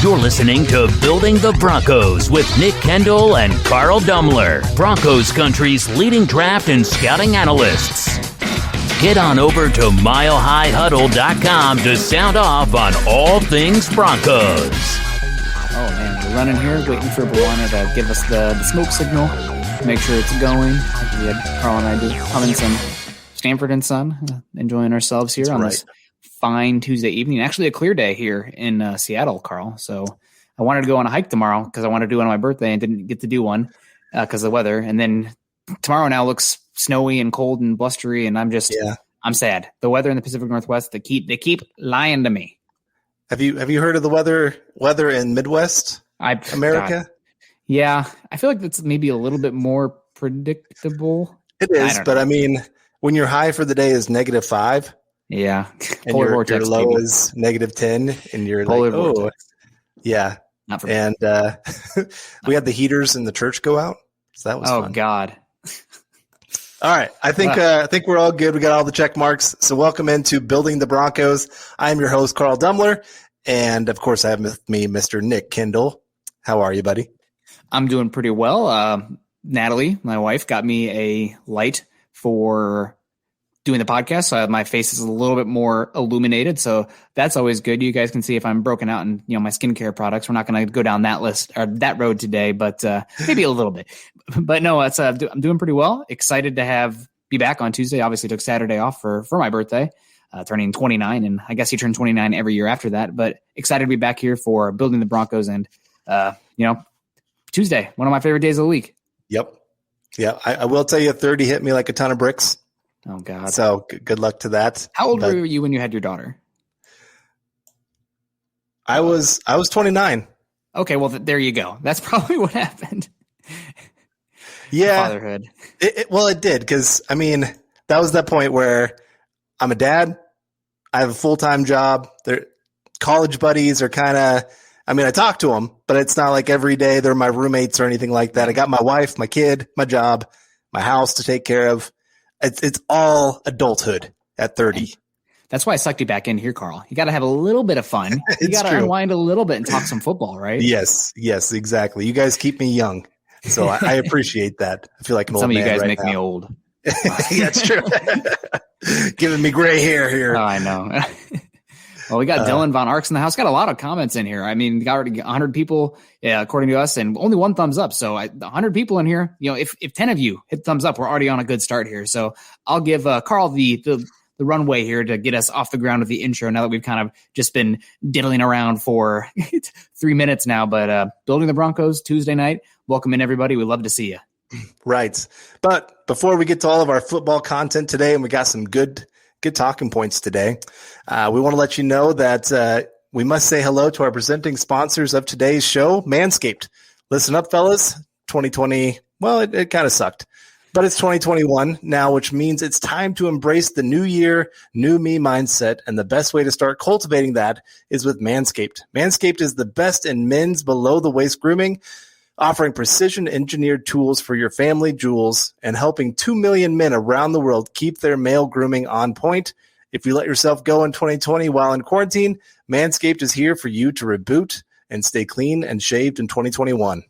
You're listening to Building the Broncos with Nick Kendell and Carl Dumler, Broncos country's leading draft and scouting analysts. Get on over to milehighhuddle.com to sound off on all things Broncos. Oh, man, we're running here, waiting for Bawana to give us the smoke signal, make sure it's going. We had Carl and I humming some Stanford and Son, enjoying ourselves here on this fine Tuesday evening. Actually, a clear day here in Seattle, Carl. So I wanted to go on a hike tomorrow because I wanted to do it on my birthday and didn't get to do one because of the weather. And then tomorrow now looks snowy and cold and blustery, and I'm sad. The weather in the Pacific Northwest, they keep lying to me. Have you heard of the weather in Midwest America? Yeah, I feel like that's maybe a little bit more predictable. It is, but I mean, when your high for the day is -5, yeah, and your low maybe is -10, and you're polar like, vortex. Yeah. Not for and we had the heaters in the church go out, so that was fun. Oh God. All right, I think we're all good. We got all the check marks. So welcome into Building the Broncos. I am your host, Carl Dumler, and of course I have with me Mr. Nick Kendell. How are you, buddy? I'm doing pretty well. Natalie, my wife, got me a light for doing the podcast, so my face is a little bit more illuminated, so that's always good. You guys can see if I'm broken out in my skincare products. We're not going to go down that list or that road today, but maybe a little bit. But no, it's I'm doing pretty well. Excited to be back on Tuesday. Obviously, took Saturday off for my birthday, turning 29, and I guess you turn 29 every year after that. But excited to be back here for Building the Broncos, and Tuesday, one of my favorite days of the week. Yep. Yeah, I will tell you, 30 hit me like a ton of bricks. Oh, God. So good luck to that. How old were you when you had your daughter? I was 29. Okay, well, there you go. That's probably what happened. Yeah. Fatherhood. It did, because, I mean, that was that point where I'm a dad. I have a full-time job. They're college buddies are kind of – I mean, I talk to them, but it's not like every day they're my roommates or anything like that. I got my wife, my kid, my job, my house to take care of. It's all adulthood at 30. That's why I sucked you back in here, Carl. You got to have a little bit of fun. You got to unwind a little bit and talk some football, right? Yes, exactly. You guys keep me young, so I appreciate that. I feel like an old man. Some of you guys right make now. Me old. That's true. Giving me gray hair here. Oh, I know. Well, we got Dylan Von Arks in the house. Got a lot of comments in here. I mean, got already 100 people, according to us, and only one thumbs up. So 100 people in here. If 10 of you hit thumbs up, we're already on a good start here. So I'll give Carl the runway here to get us off the ground with the intro. Now that we've kind of just been diddling around for 3 minutes now, but Building the Broncos Tuesday night. Welcome in, everybody. We'd love to see you. Right. But before we get to all of our football content today, and we got some good talking points today, we want to let you know that we must say hello to our presenting sponsors of today's show, Manscaped. Listen up, fellas. 2020, well, it kind of sucked, but it's 2021 now, which means it's time to embrace the new year, new me mindset, and the best way to start cultivating that is with Manscaped. Manscaped is the best in men's below-the-waist grooming, offering precision-engineered tools for your family jewels and helping 2 million men around the world keep their male grooming on point. If you let yourself go in 2020 while in quarantine, Manscaped is here for you to reboot and stay clean and shaved in 2021.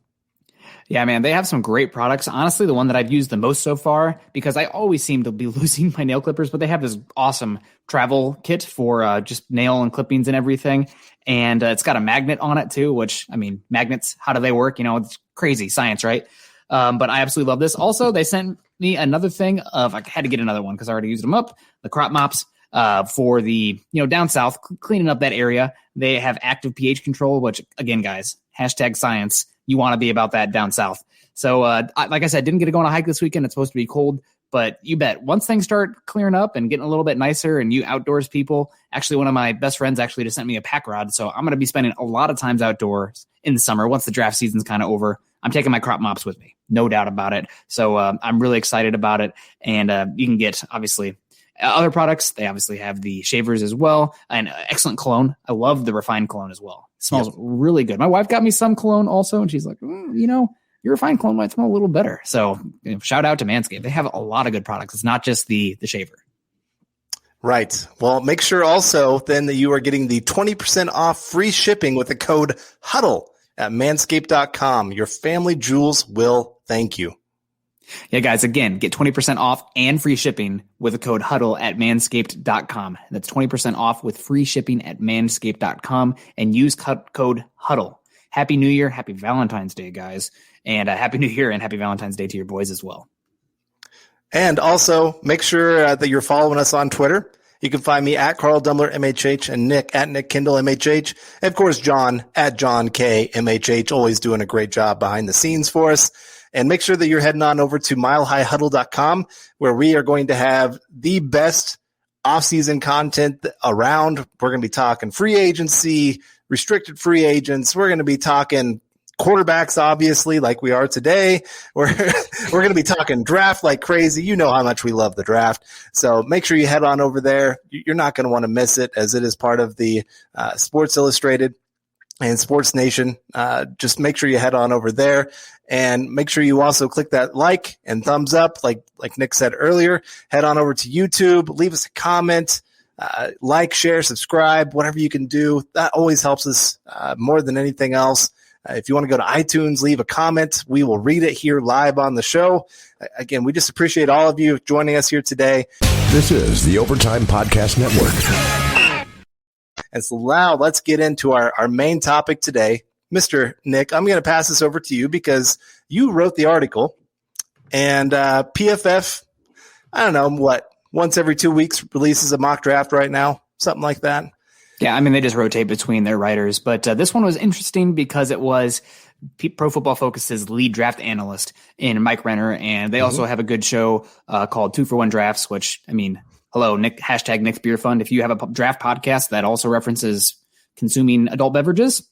Yeah, man, they have some great products. Honestly, the one that I've used the most so far, because I always seem to be losing my nail clippers, but they have this awesome travel kit for just nail and clippings and everything. And it's got a magnet on it too, which, I mean, magnets, how do they work? It's crazy science, right? But I absolutely love this. Also, they sent me another thing of, I had to get another one because I already used them up, the crop mops for the, down south, cleaning up that area. They have active pH control, which again, guys, #science. You want to be about that down south. So like I said, didn't get to go on a hike this weekend. It's supposed to be cold. But you bet, once things start clearing up and getting a little bit nicer, and you outdoors people, actually one of my best friends actually just sent me a pack rod. So I'm going to be spending a lot of times outdoors in the summer. Once the draft season's kind of over, I'm taking my crop mops with me. No doubt about it. So I'm really excited about it. And you can get, obviously, other products. They obviously have the shavers as well. And excellent cologne. I love the refined cologne as well. It smells really good. My wife got me some cologne also, and she's like, your refined cologne might smell a little better. So shout out to Manscaped. They have a lot of good products. It's not just the shaver. Right. Well, make sure also then that you are getting the 20% off free shipping with the code HUDDLE at manscaped.com. Your family jewels will thank you. Yeah, guys, again, get 20% off and free shipping with the code HUDDLE at manscaped.com. That's 20% off with free shipping at manscaped.com and use code HUDDLE. Happy New Year. Happy Valentine's Day, guys. And Happy New Year and Happy Valentine's Day to your boys as well. And also make sure that you're following us on Twitter. You can find me at Carl Dumler MHH and Nick at Nick Kendell MHH. And of course, John at John K MHH, always doing a great job behind the scenes for us. And make sure that you're heading on over to milehighhuddle.com, where we are going to have the best off-season content around. We're going to be talking free agency, restricted free agents. We're going to be talking quarterbacks, obviously, like we are today. We're going to be talking draft like crazy. You know how much we love the draft. So make sure you head on over there. You're not going to want to miss it, as it is part of the Sports Illustrated and Sports Nation. Just make sure you head on over there, and make sure you also click that like and thumbs up, like Nick said earlier. Head on over to YouTube, leave us a comment, like, share, subscribe, whatever you can do. That always helps us more than anything else. If you want to go to iTunes, leave a comment. We will read it here live on the show. Again, we just appreciate all of you joining us here today. This is the Overtime Podcast Network. And so now let's get into our main topic today. Mr. Nick, I'm going to pass this over to you because you wrote the article. And PFF, I don't know, once every 2 weeks releases a mock draft right now? Something like that. Yeah, I mean, they just rotate between their writers. But this one was interesting because it was Pro Football Focus's lead draft analyst in Mike Renner. And they also have a good show called 2-for-1 Drafts, which, I mean, hello, Nick, hashtag Nick's Beer Fund. If you have a draft podcast that also references consuming adult beverages,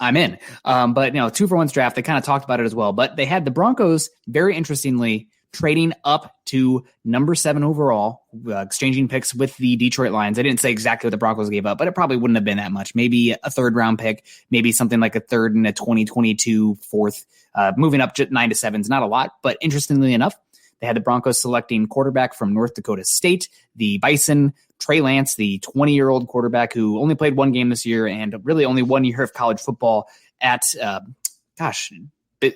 I'm in. But, 2-for-1's draft, they kind of talked about it as well. But they had the Broncos, very interestingly, trading up to number 7 overall, exchanging picks with the Detroit Lions. I didn't say exactly what the Broncos gave up, but it probably wouldn't have been that much. Maybe a 3rd round pick, maybe something like a 3rd and a 2022 4th. Moving up 9 to 7 is not a lot, but interestingly enough, they had the Broncos selecting quarterback from North Dakota State, the Bison, Trey Lance, the 20-year-old quarterback who only played 1 game this year and really only 1 year of college football at,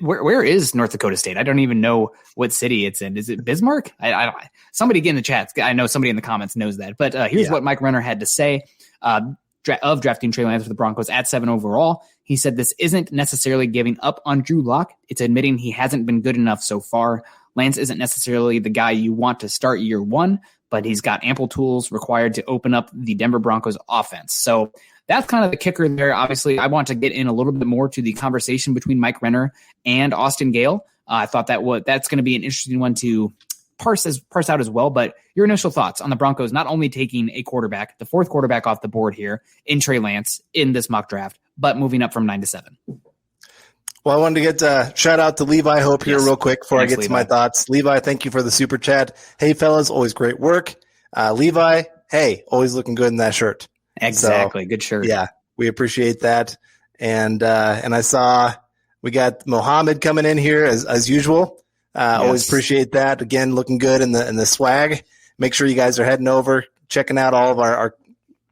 where is North Dakota State? I don't even know what city it's in. Is it Bismarck? I don't. Somebody get in the chat. I know somebody in the comments knows that. But here's what Mike Renner had to say of drafting Trey Lance for the Broncos at 7 overall. He said this isn't necessarily giving up on Drew Lock. It's admitting he hasn't been good enough so far. Lance isn't necessarily the guy you want to start year 1, but he's got ample tools required to open up the Denver Broncos offense. So that's kind of the kicker there. Obviously, I want to get in a little bit more to the conversation between Mike Renner and Austin Gale. I thought that's going to be an interesting one to parse out as well. But your initial thoughts on the Broncos not only taking a quarterback, the 4th quarterback off the board here in Trey Lance in this mock draft, but moving up from 9 to 7. Well, I wanted to get a shout out to Levi Hope here real quick before I get to my thoughts. Levi, thank you for the super chat. Hey, fellas, always great work. Levi, hey, always looking good in that shirt. Exactly. So, good shirt. Yeah, we appreciate that. And I saw we got Mohammed coming in here as usual. Always appreciate that. Again, looking good in the swag. Make sure you guys are heading over, checking out all of our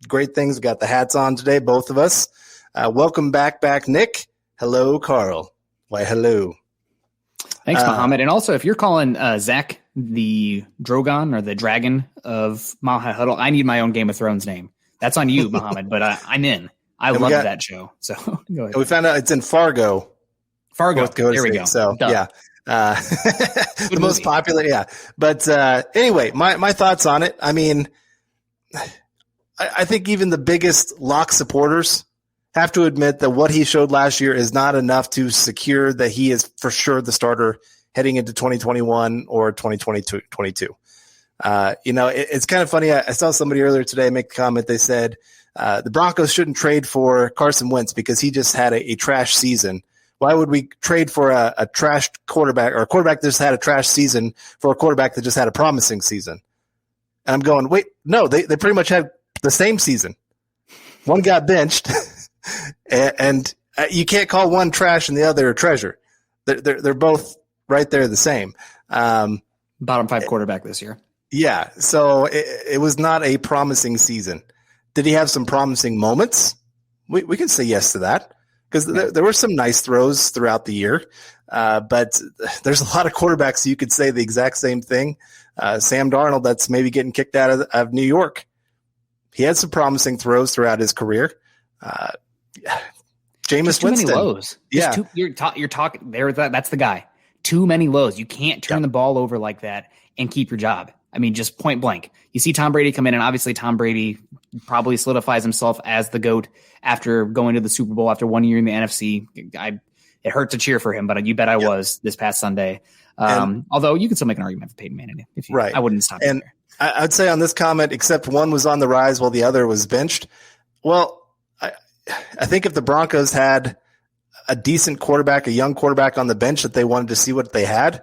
great things. We got the hats on today, both of us. Welcome back, Nick. Hello, Carl. Why, hello. Thanks, Mohammed. And also, if you're calling Zach the Drogon or the Dragon of Mile High Huddle, I need my own Game of Thrones name. That's on you, Mohammed, but I'm in. I love that show. So go ahead. We found out it's in Fargo. There we go. So, yeah. The most popular, yeah. But anyway, my thoughts on it. I mean, I think even the biggest Lock supporters have to admit that what he showed last year is not enough to secure that he is for sure the starter heading into 2021 or 2022. It's kind of funny. I saw somebody earlier today make a comment. They said the Broncos shouldn't trade for Carson Wentz because he just had a trash season. Why would we trade for a trash quarterback or a quarterback that just had a trash season for a quarterback that just had a promising season? And I'm going, wait, no, they pretty much had the same season. One got benched, and you can't call one trash and the other a treasure. They're both right there the same. Bottom 5 quarterback this year. Yeah. So it was not a promising season. Did he have some promising moments? We can say yes to that because there were some nice throws throughout the year. But there's a lot of quarterbacks you could say the exact same thing. Sam Darnold, that's maybe getting kicked out of New York. He had some promising throws throughout his career. Jameis Winston. Many lows. Yeah. You're talking there. That's the guy. Too many lows. You can't turn the ball over like that and keep your job. I mean, just point blank. You see Tom Brady come in, and obviously Tom Brady probably solidifies himself as the GOAT after going to the Super Bowl after 1 year in the NFC. It hurt to cheer for him, but you bet I was this past Sunday. Although you can still make an argument for Peyton Manning. Right. I wouldn't stop and there. I'd say on this comment, except one was on the rise while the other was benched. Well, I think if the Broncos had a decent quarterback, a young quarterback on the bench that they wanted to see what they had,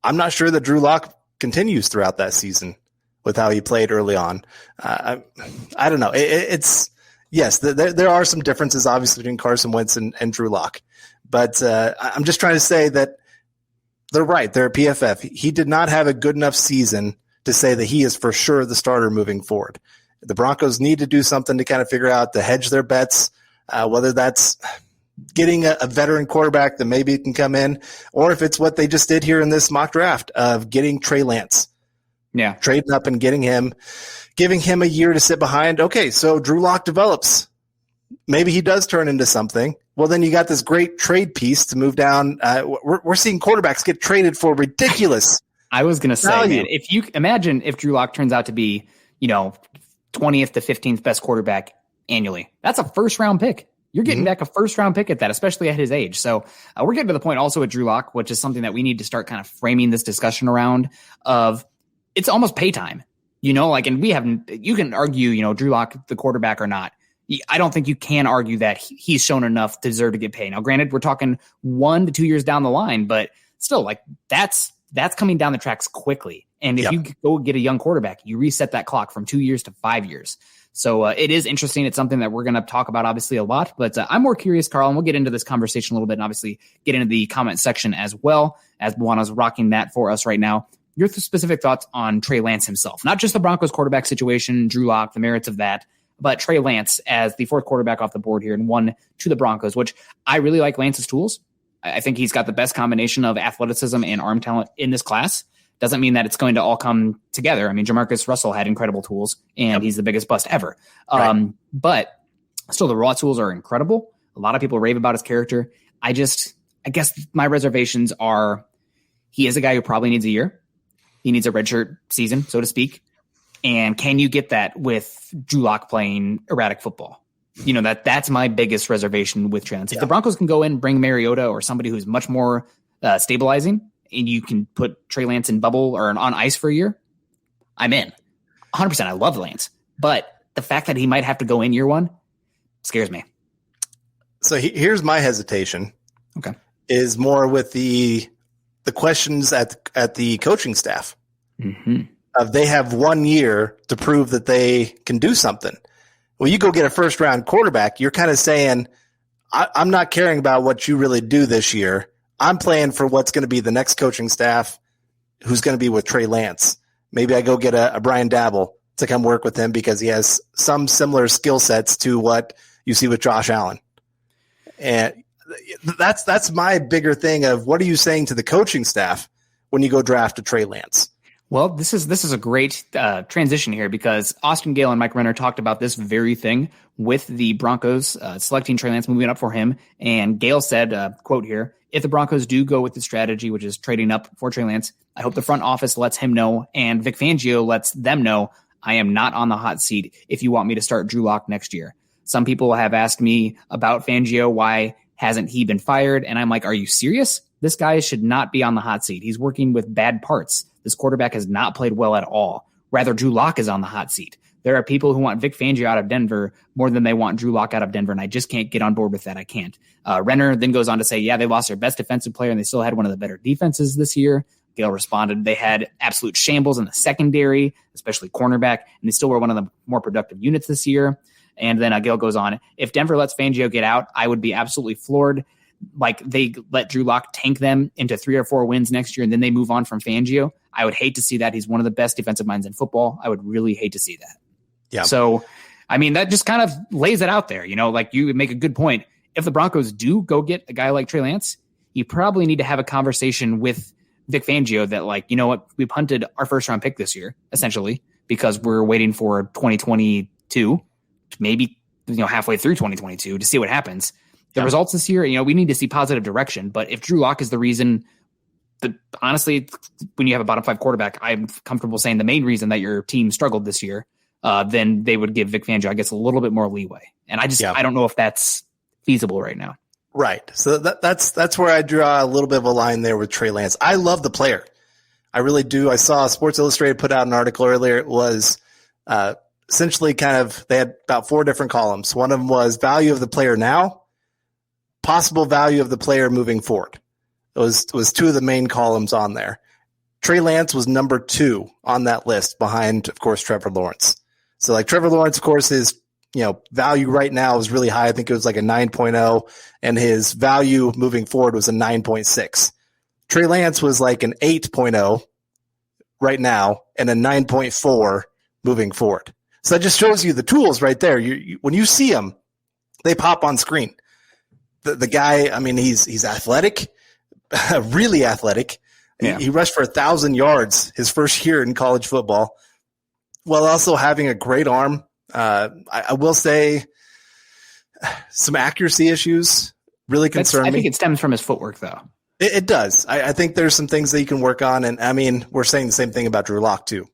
I'm not sure that Drew Lock continues throughout that season with how he played early on. I don't know. It's yes, there are some differences obviously between Carson Wentz and Drew Lock, but I'm just trying to say that they're right. They're at PFF. He did not have a good enough season to say that he is for sure the starter moving forward. The Broncos need to do something to kind of figure out to hedge their bets, whether that's getting a veteran quarterback that maybe can come in, or if it's what they just did here in this mock draft of getting Trey Lance. Yeah. Trading up and getting him, giving him a year to sit behind. Okay, so Drew Lock develops. Maybe he does turn into something. Well, then you got this great trade piece to move down. We're seeing quarterbacks get traded for ridiculous. I was going to say, value. man, if you imagine if Drew Lock turns out to be, 20th to 15th best quarterback annually, that's a first round pick. You're getting back a first round pick at that, especially at his age. So we're getting to the point also with Drew Lock, which is something that we need to start kind of framing this discussion around of it's almost pay time, and we haven't, you can argue, Drew Lock, the quarterback or not. I don't think you can argue that he's shown enough to deserve to get paid. Now, granted, we're talking 1 to 2 years down the line, but still that's coming down the tracks quickly. And if you go get a young quarterback, you reset that clock from 2 years to 5 years. So it is interesting. It's something that we're going to talk about obviously a lot, but I'm more curious, Carl, and we'll get into this conversation a little bit and obviously get into the comment section as well, as Buana's rocking that for us right now. Your specific thoughts on Trey Lance himself, not just the Broncos quarterback situation, Drew Lock, the merits of that, but Trey Lance as the fourth quarterback off the board here and one to the Broncos, which I really like Lance's tools. I think he's got the best combination of athleticism and arm talent in this class. Doesn't mean that it's going to all come together. I mean, Jamarcus Russell had incredible tools, and he's the biggest bust ever. Right. But still, the raw tools are incredible. A lot of people rave about his character. I guess my reservations are he is a guy who probably needs a year. He needs a redshirt season, so to speak. And can you get that with Drew Lock playing erratic football? That's my biggest reservation with Trey Lance. If the Broncos can go in and bring Mariota or somebody who's much more stabilizing, and you can put Trey Lance in bubble or on ice for a year, I'm in. 100%. I love Lance. But the fact that he might have to go in year one scares me. So here's my hesitation. Okay. Is more with the questions at the coaching staff. Mm-hmm. They have 1 year to prove that they can do something. Well, you go get a first round quarterback, you're kind of saying, I'm not caring about what you really do this year. I'm playing for what's going to be the next coaching staff who's going to be with Trey Lance. Maybe I go get a Brian Dabble to come work with him because he has some similar skill sets to what you see with Josh Allen. And that's my bigger thing of what are you saying to the coaching staff when you go draft a Trey Lance? Well, this is a great transition here because Austin Gale and Mike Renner talked about this very thing with the Broncos selecting Trey Lance, moving up for him. And Gale said, quote here, if the Broncos do go with the strategy, which is trading up for Trey Lance, I hope the front office lets him know and Vic Fangio lets them know I am not on the hot seat if you want me to start Drew Lock next year. Some people have asked me about Fangio, why hasn't he been fired? And I'm like, are you serious? This guy should not be on the hot seat. He's working with bad parts. This quarterback has not played well at all. Rather, Drew Lock is on the hot seat. There are people who want Vic Fangio out of Denver more than they want Drew Lock out of Denver, and I just can't get on board with that. I can't. Renner then goes on to say, yeah, they lost their best defensive player, and they still had one of the better defenses this year. Gale responded, they had absolute shambles in the secondary, especially cornerback, and they still were one of the more productive units this year. And then Gale goes on, if Denver lets Fangio get out, I would be absolutely floored. Like they let Drew Lock tank them into 3 or 4 wins next year, and then they move on from Fangio. I would hate to see that. He's one of the best defensive minds in football. I would really hate to see that. Yeah. So, I mean, that just kind of lays it out there. Like you make a good point. If the Broncos do go get a guy like Trey Lance, you probably need to have a conversation with Vic Fangio that, like, you know what, we punted our first round pick this year, essentially, because we're waiting for 2022, maybe halfway through 2022 to see what happens. The results this year, we need to see positive direction. But if Drew Lock is the reason, honestly, when you have a bottom 5 quarterback, I'm comfortable saying the main reason that your team struggled this year, then they would give Vic Fangio, I guess, a little bit more leeway. And I don't know if that's feasible right now. Right. So that's where I draw a little bit of a line there with Trey Lance. I love the player. I really do. I saw Sports Illustrated put out an article earlier. It was essentially they had about 4 different columns. One of them was value of the player now, possible value of the player moving forward. It was 2 of the main columns on there. Trey Lance was number 2 on that list behind, of course, Trevor Lawrence. So like Trevor Lawrence, of course, his value right now is really high. I think it was like a 9.0, and his value moving forward was a 9.6. Trey Lance was like an 8.0 right now and a 9.4 moving forward. So that just shows you the tools right there. When you see them, they pop on screen. The guy, I mean, he's athletic, really athletic. Yeah. He rushed for 1,000 yards his first year in college football, while also having a great arm. I will say some accuracy issues really concern me. I think it stems from his footwork, though. It does. I think there's some things that you can work on. And I mean, we're saying the same thing about Drew Lock, too.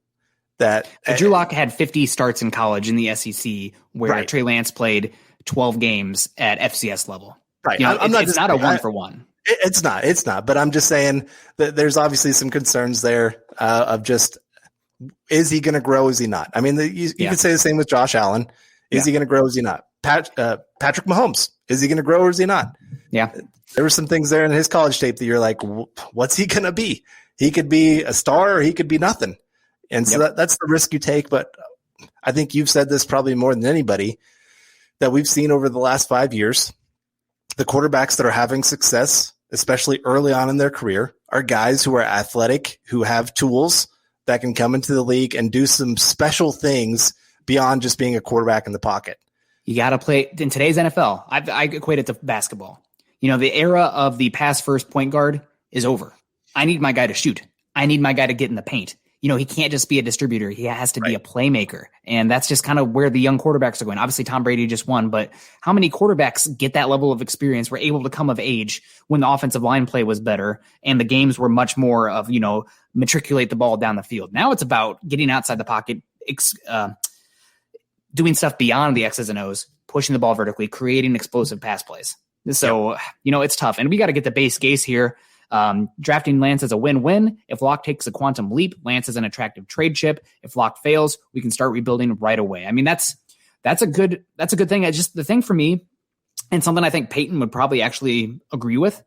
Drew Lock had 50 starts in college in the SEC, where right. Trey Lance played 12 games at FCS level. Right. It's not a one-for-one. It's not. But I'm just saying that there's obviously some concerns there of just, is he going to grow? Is he not? I mean, you could say the same with Josh Allen. Is he going to grow? Is he not? Patrick Mahomes. Is he going to grow or is he not? Yeah. There were some things there in his college tape that you're like, what's he going to be? He could be a star or he could be nothing. And so that's the risk you take. But I think you've said this probably more than anybody, that we've seen over the last 5 years, the quarterbacks that are having success, especially early on in their career, are guys who are athletic, who have tools that can come into the league and do some special things beyond just being a quarterback in the pocket. You got to play in today's NFL. I equate it to basketball. The era of the pass first point guard is over. I need my guy to shoot. I need my guy to get in the paint. He can't just be a distributor. He has to be a playmaker. And that's just kind of where the young quarterbacks are going. Obviously, Tom Brady just won, but how many quarterbacks get that level of experience, were able to come of age when the offensive line play was better and the games were much more of, matriculate the ball down the field. Now it's about getting outside the pocket, doing stuff beyond the X's and O's, pushing the ball vertically, creating explosive pass plays. So, it's tough. And we got to get the base case here. Drafting Lance is a win-win. If Locke takes a quantum leap, Lance is an attractive trade chip. If Locke fails, we can start rebuilding right away. I mean, that's a good thing. It's just the thing for me, and something I think Peyton would probably actually agree with,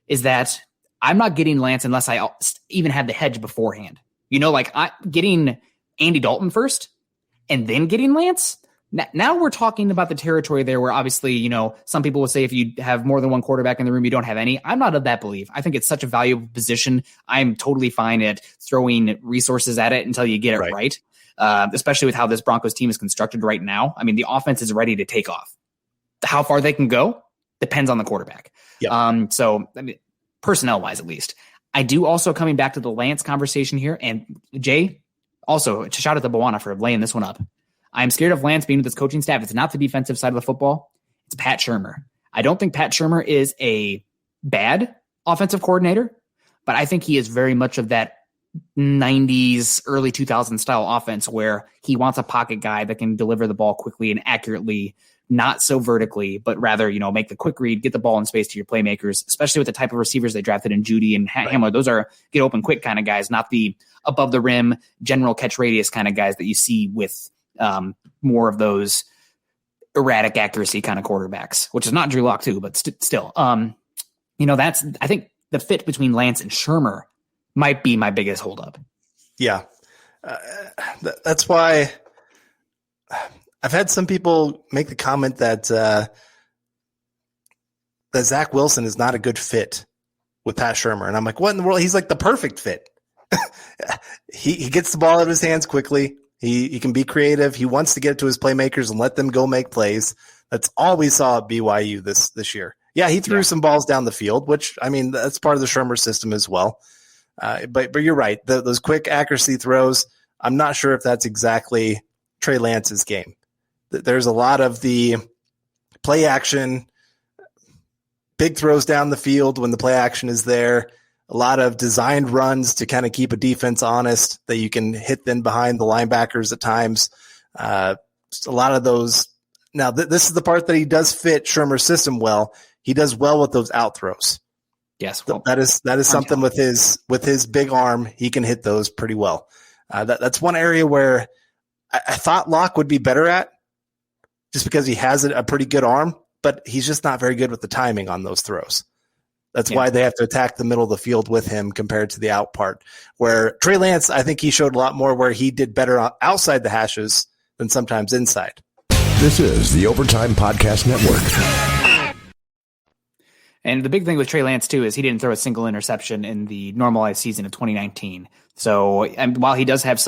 is that I'm not getting Lance unless I even had the hedge beforehand. Getting Andy Dalton first and then getting Lance. Now we're talking about the territory there where obviously, some people will say if you have more than one quarterback in the room, you don't have any. I'm not of that belief. I think it's such a valuable position. I'm totally fine at throwing resources at it until you get it right. Especially with how this Broncos team is constructed right now. I mean, the offense is ready to take off. How far they can go depends on the quarterback. Yep. So I mean, personnel wise, at least. I do also, coming back to the Lance conversation here, and Jay, also shout out to Bawana for laying this one up. I'm scared of Lance being with his coaching staff. It's not the defensive side of the football. It's Pat Shurmur. I don't think Pat Shurmur is a bad offensive coordinator, but I think he is very much of that 90s, early 2000s style offense where he wants a pocket guy that can deliver the ball quickly and accurately, not so vertically, but rather, make the quick read, get the ball in space to your playmakers, especially with the type of receivers they drafted in Judy and Hamler. Those are get open quick kind of guys, not the above the rim, general catch radius kind of guys that you see with more of those erratic accuracy kind of quarterbacks, which is not Drew Lock too, but still, I think the fit between Lance and Shurmur might be my biggest holdup. Yeah. That's why I've had some people make the comment that Zach Wilson is not a good fit with Pat Shurmur. And I'm like, what in the world? He's like the perfect fit. he gets the ball out of his hands quickly. He can be creative. He wants to get to his playmakers and let them go make plays. That's all we saw at BYU this year. Yeah, he threw some balls down the field, which, I mean, that's part of the Shurmur system as well. But you're right. Those quick accuracy throws, I'm not sure if that's exactly Trey Lance's game. There's a lot of the play action, big throws down the field when the play action is there, a lot of designed runs to kind of keep a defense honest that you can hit then behind the linebackers at times. A lot of those. Now, this is the part that he does fit Shurmur's system well. He does well with those out throws. Yes, well, that is something with his big arm. He can hit those pretty well. That's one area where I thought Locke would be better at, just because he has a pretty good arm, but he's just not very good with the timing on those throws. That's why they have to attack the middle of the field with him compared to the out part. Where Trey Lance, I think he showed a lot more where he did better outside the hashes than sometimes inside. This is the Overtime Podcast Network. And the big thing with Trey Lance, too, is he didn't throw a single interception in the normalized season of 2019. So while he does have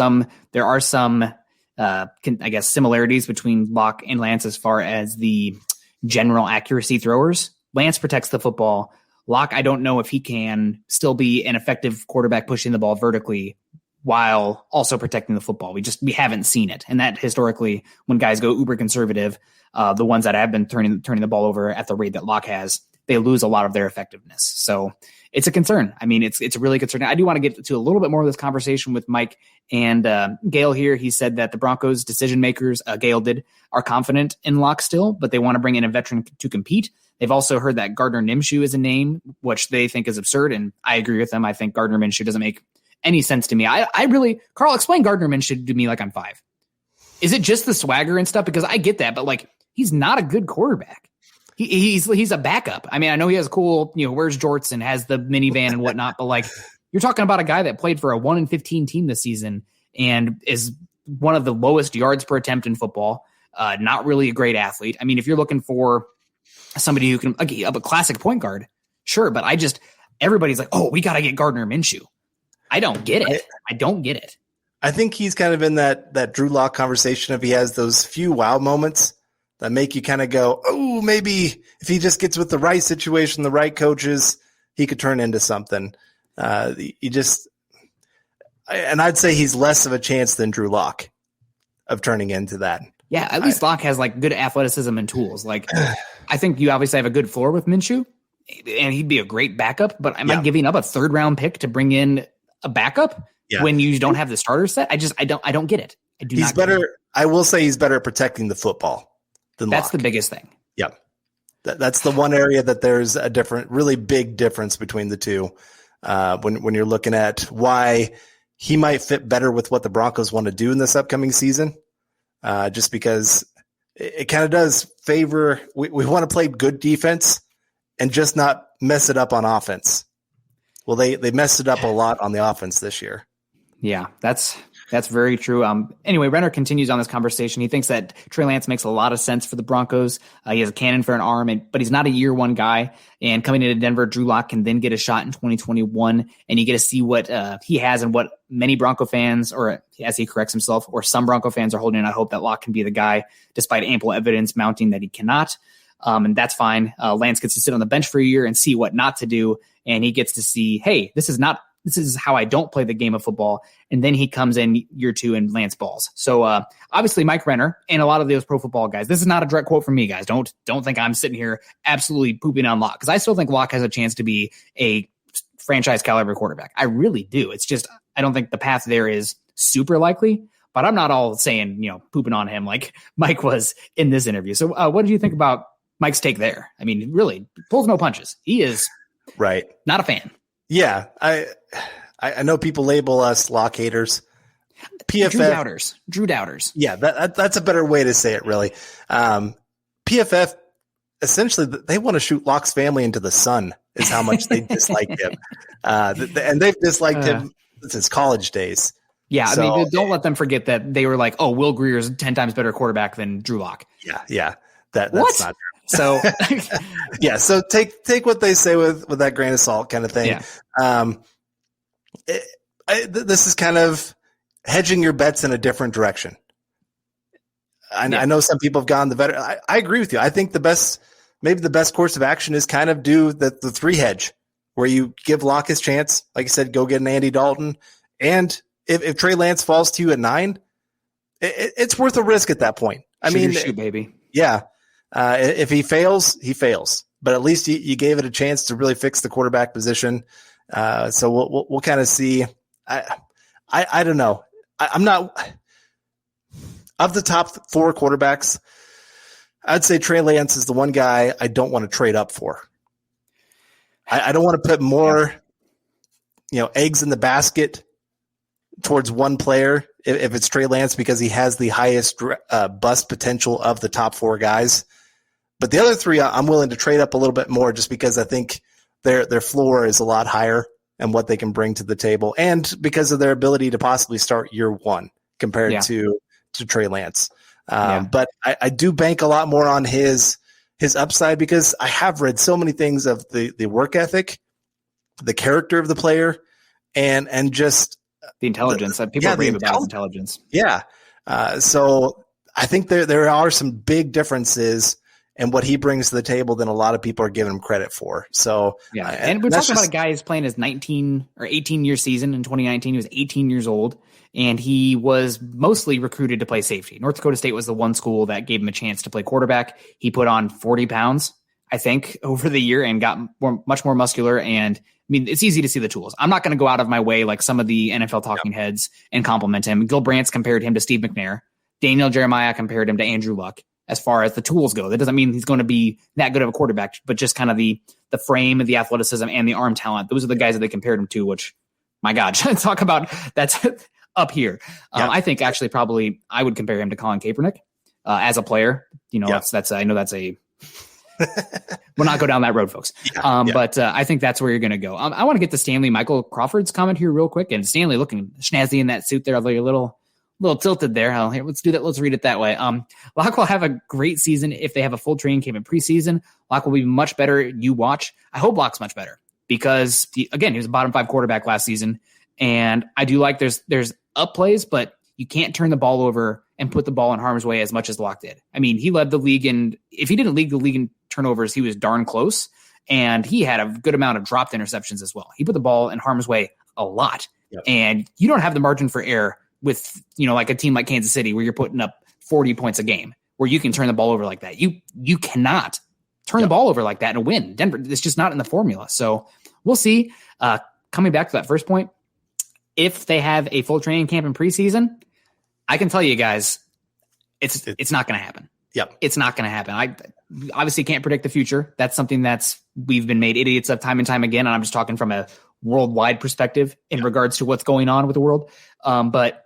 there are some, I guess, similarities between Locke and Lance as far as the general accuracy throwers. Lance protects the football. Locke, I don't know if he can still be an effective quarterback pushing the ball vertically while also protecting the football. We haven't seen it. And that historically, when guys go uber conservative, the ones that have been turning the ball over at the rate that Locke has, they lose a lot of their effectiveness. So it's a concern. I mean, it's really concerning. I do want to get to a little bit more of this conversation with Mike and Gail here. He said that the Broncos decision makers, Gail did, are confident in Locke still, but they want to bring in a veteran to compete. They've also heard that Gardner Minshew is a name, which they think is absurd. And I agree with them. I think Gardner Minshew doesn't make any sense to me. Carl, explain Gardner Minshew to me like I'm 5. Is it just the swagger and stuff? Because I get that, but like, he's not a good quarterback. He's a backup. I mean, I know he has cool, wears jorts and has the minivan and whatnot, but like, you're talking about a guy that played for a 1-15 team this season and is one of the lowest yards per attempt in football. Not really a great athlete. I mean, if you're looking for somebody who can, a classic point guard, sure. But everybody's like, oh, we got to get Gardner Minshew. I don't get it. I don't get it. I think he's kind of in that Drew Lock conversation if he has those few wow moments that make you kind of go, oh, maybe if he just gets with the right situation, the right coaches, he could turn into something. And I'd say he's less of a chance than Drew Lock of turning into that. Yeah, at least Locke has like good athleticism and tools. Like, I think you obviously have a good floor with Minshew, and he'd be a great backup. But am I giving up a 3rd round pick to bring in a backup when you don't have the starter set? I don't get it. He's better. I will say he's better at protecting the football than Locke. That's the biggest thing. Yeah, that's the one area that there's a really big difference between the two. When you're looking at why he might fit better with what the Broncos want to do in this upcoming season. Just because it kind of does favor, we want to play good defense and just not mess it up on offense. Well, they messed it up a lot on the offense this year. Yeah, that's very true. Anyway, Renner continues on this conversation. He thinks that Trey Lance makes a lot of sense for the Broncos. He has a cannon for an arm, but he's not a year one guy. And coming into Denver, Drew Lock can then get a shot in 2021, and you get to see what he has and what many Bronco fans, or as he corrects himself, or some Bronco fans are holding out hope that Lock can be the guy, despite ample evidence mounting that he cannot. And that's fine. Lance gets to sit on the bench for a year and see what not to do, and he gets to see, hey, this is how I don't play the game of football. And then he comes in year 2 and Lance balls. So obviously Mike Renner and a lot of those pro football guys, this is not a direct quote from me, guys. Don't think I'm sitting here absolutely pooping on Locke, because I still think Locke has a chance to be a franchise caliber quarterback. I really do. It's just, I don't think the path there is super likely, but I'm not all saying, pooping on him like Mike was in this interview. So what did you think about Mike's take there? I mean, really pulls no punches. He is right. Not a fan. Yeah, I know people label us Locke haters. PFF Drew doubters. Yeah, that's a better way to say it, really. PFF, essentially, they want to shoot Locke's family into the sun, is how much they dislike him. And they've disliked him since college days. Yeah, so, I mean, don't let them forget that they were like, oh, Will Greer's 10 times better quarterback than Drew Lock. Yeah. That's not true. So yeah, so take what they say with that grain of salt kind of thing. Yeah. This is kind of hedging your bets in a different direction. I know some people have gone the veteran. I agree with you. I think maybe the best course of action is kind of do the 3 hedge, where you give Locke his chance. Like you said, go get an Andy Dalton. And if Trey Lance falls to you at 9, it's worth a risk at that point. Shoot, baby. Yeah. If he fails, he fails. But at least you gave it a chance to really fix the quarterback position. So we'll kind of see. I don't know. I'm not of the top 4 quarterbacks. I'd say Trey Lance is the one guy I don't want to trade up for. I don't want to put more, eggs in the basket towards one player if it's Trey Lance, because he has the highest bust potential of the top 4 guys. But the other 3, I'm willing to trade up a little bit more, just because I think their floor is a lot higher and what they can bring to the table, and because of their ability to possibly start year 1 compared to Trey Lance. But I do bank a lot more on his upside, because I have read so many things of the work ethic, the character of the player, and just the intelligence. People rave about his intelligence. Yeah. So I think there are some big differences in what he brings to the table than a lot of people are giving him credit for. So and we're talking about a guy who's playing his 19 or 18-year season in 2019. He was 18 years old, and he was mostly recruited to play safety. North Dakota State was the one school that gave him a chance to play quarterback. He put on 40 pounds, I think, over the year, and got much more muscular. And it's easy to see the tools. I'm not going to go out of my way like some of the NFL talking heads and compliment him. Gil Brandt's compared him to Steve McNair. Daniel Jeremiah compared him to Andrew Luck. As far as the tools go, that doesn't mean he's going to be that good of a quarterback, but just kind of the frame, the athleticism, and the arm talent. Those are the guys that they compared him to, which, my God, talk about that's up here. I think actually probably I would compare him to Colin Kaepernick as a player. That's I know that's a we'll not go down that road, folks. But I think that's where you're going to go. I want to get to Stanley Michael Crawford's comment here real quick. And Stanley looking snazzy in that suit there, like a little tilted there. Here, let's do that. Let's read it that way. Locke will have a great season if they have a full training camp in preseason. Locke will be much better. You watch. I hope Locke's much better, because he was a bottom 5 quarterback last season. And I do like there's up plays, but you can't turn the ball over and put the ball in harm's way as much as Locke did. He led the league, and if he didn't lead the league in turnovers, he was darn close. And he had a good amount of dropped interceptions as well. He put the ball in harm's way a lot. And you don't have the margin for error with, like a team like Kansas City, where you're putting up 40 points a game, where you can turn the ball over like that. You cannot turn the ball over like that and win. Denver, it's just not in the formula. So we'll see. Coming back to that first point, if they have a full training camp in preseason, I can tell you guys, it's not going to happen. It's not going to happen. I obviously can't predict the future. That's something we've been made idiots of time and time again. And I'm just talking from a worldwide perspective in regards to what's going on with the world. But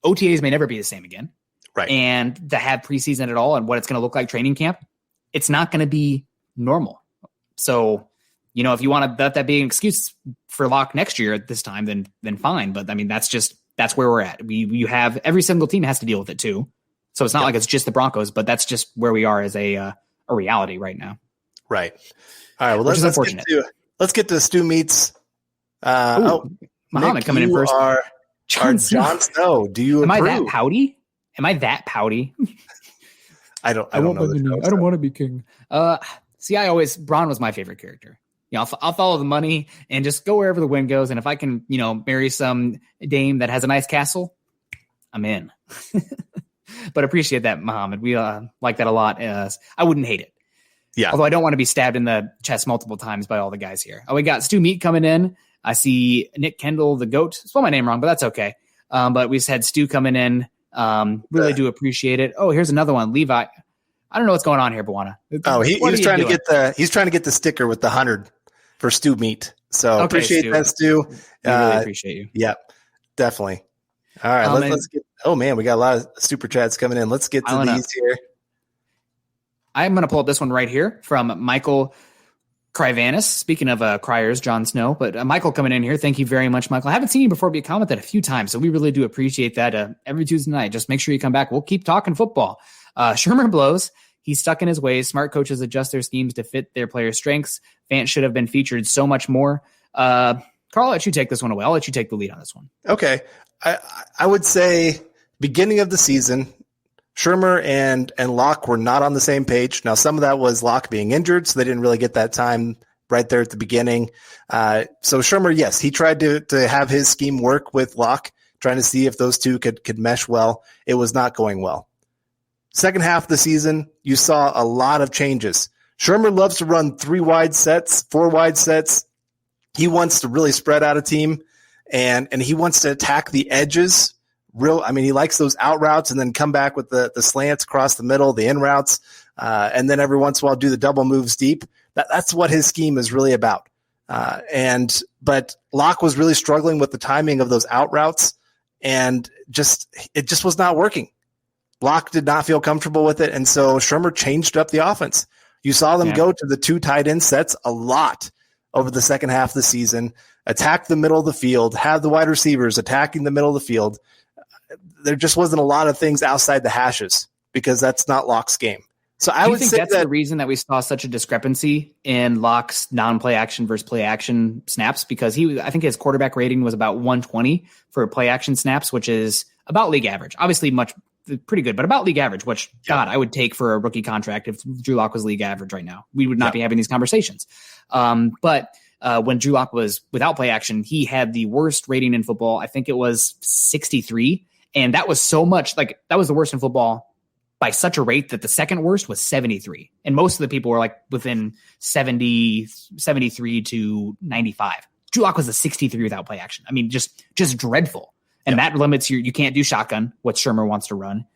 OTAs may never be the same again. Right. And to have preseason at all and what it's going to look like training camp, it's not going to be normal. So, if you want to let that be an excuse for Locke next year at this time, then fine. But that's where we're at. You have every single team has to deal with it too. So it's not like it's just the Broncos, but that's just where we are as a reality right now. Right. All right. Well, let's get to Stu Meats. Muhammad Nick, coming in first. Jon Snow. Do you Am approve? I that pouty? I don't know. I don't want to be king. Braun was my favorite character. I'll follow the money and just go wherever the wind goes. And if I can, marry some dame that has a nice castle, I'm in. But appreciate that, Muhammad. We like that a lot. I wouldn't hate it. Yeah. Although I don't want to be stabbed in the chest multiple times by all the guys here. We got Stu Meat coming in. I see Nick Kendell, the GOAT. Spell my name wrong, but that's okay. But we just had Stu coming in. Really do appreciate it. Oh, here's another one. Levi. I don't know what's going on here, Bwana. He's trying to get the sticker with the 100 for Stu Meat. So appreciate that, Stu. Really appreciate you. Yeah, definitely. All right, let's get. Oh man, we got a lot of super chats coming in. Let's get to these here. I'm going to pull up this one right here from Michael Kryvanis. Speaking of criers, Jon Snow, but Michael coming in here. Thank you very much, Michael. I haven't seen you before, but you commented a few times, so we really do appreciate that. Every Tuesday night, just make sure you come back. We'll keep talking football. Shermer blows. He's stuck in his ways. Smart coaches adjust their schemes to fit their players' strengths. Fant should have been featured so much more. Carl, I'll let you take this one away. I'll let you take the lead on this one. Okay. I would say beginning of the season, Shurmur and Locke were not on the same page. Now, some of that was Locke being injured, so they didn't really get that time right there at the beginning. So Shurmur, yes, he tried to have his scheme work with Locke, trying to see if those two could mesh well. It was not going well. Second half of the season, you saw a lot of changes. Shurmur loves to run 3 wide sets, 4 wide sets. He wants to really spread out a team, and he wants to attack the edges. He likes those out routes and then come back with the slants across the middle, the in routes, and then every once in a while do the double moves deep. That's what his scheme is really about. But Locke was really struggling with the timing of those out routes, and it just was not working. Locke did not feel comfortable with it, and so Shurmur changed up the offense. You saw them go to the 2 tight end sets a lot over the second half of the season, attack the middle of the field, have the wide receivers attacking the middle of the field. There just wasn't a lot of things outside the hashes because that's not Locke's game. So I would say that's the reason that we saw such a discrepancy in Locke's non-play action versus play action snaps, because I think his quarterback rating was about 120 for play action snaps, which is about league average. Obviously pretty good, but about league average, which God, I would take for a rookie contract if Drew Lock was league average right now. We would not be having these conversations. But when Drew Lock was without play action, he had the worst rating in football. I think it was 63. And that was so much, like, that was the worst in football by such a rate that the second worst was 73. And most of the people were like within 70, 73 to 95. Drew Lock was a 63 without play action. I mean, just dreadful. And that limits you can't do shotgun, what Shurmur wants to run.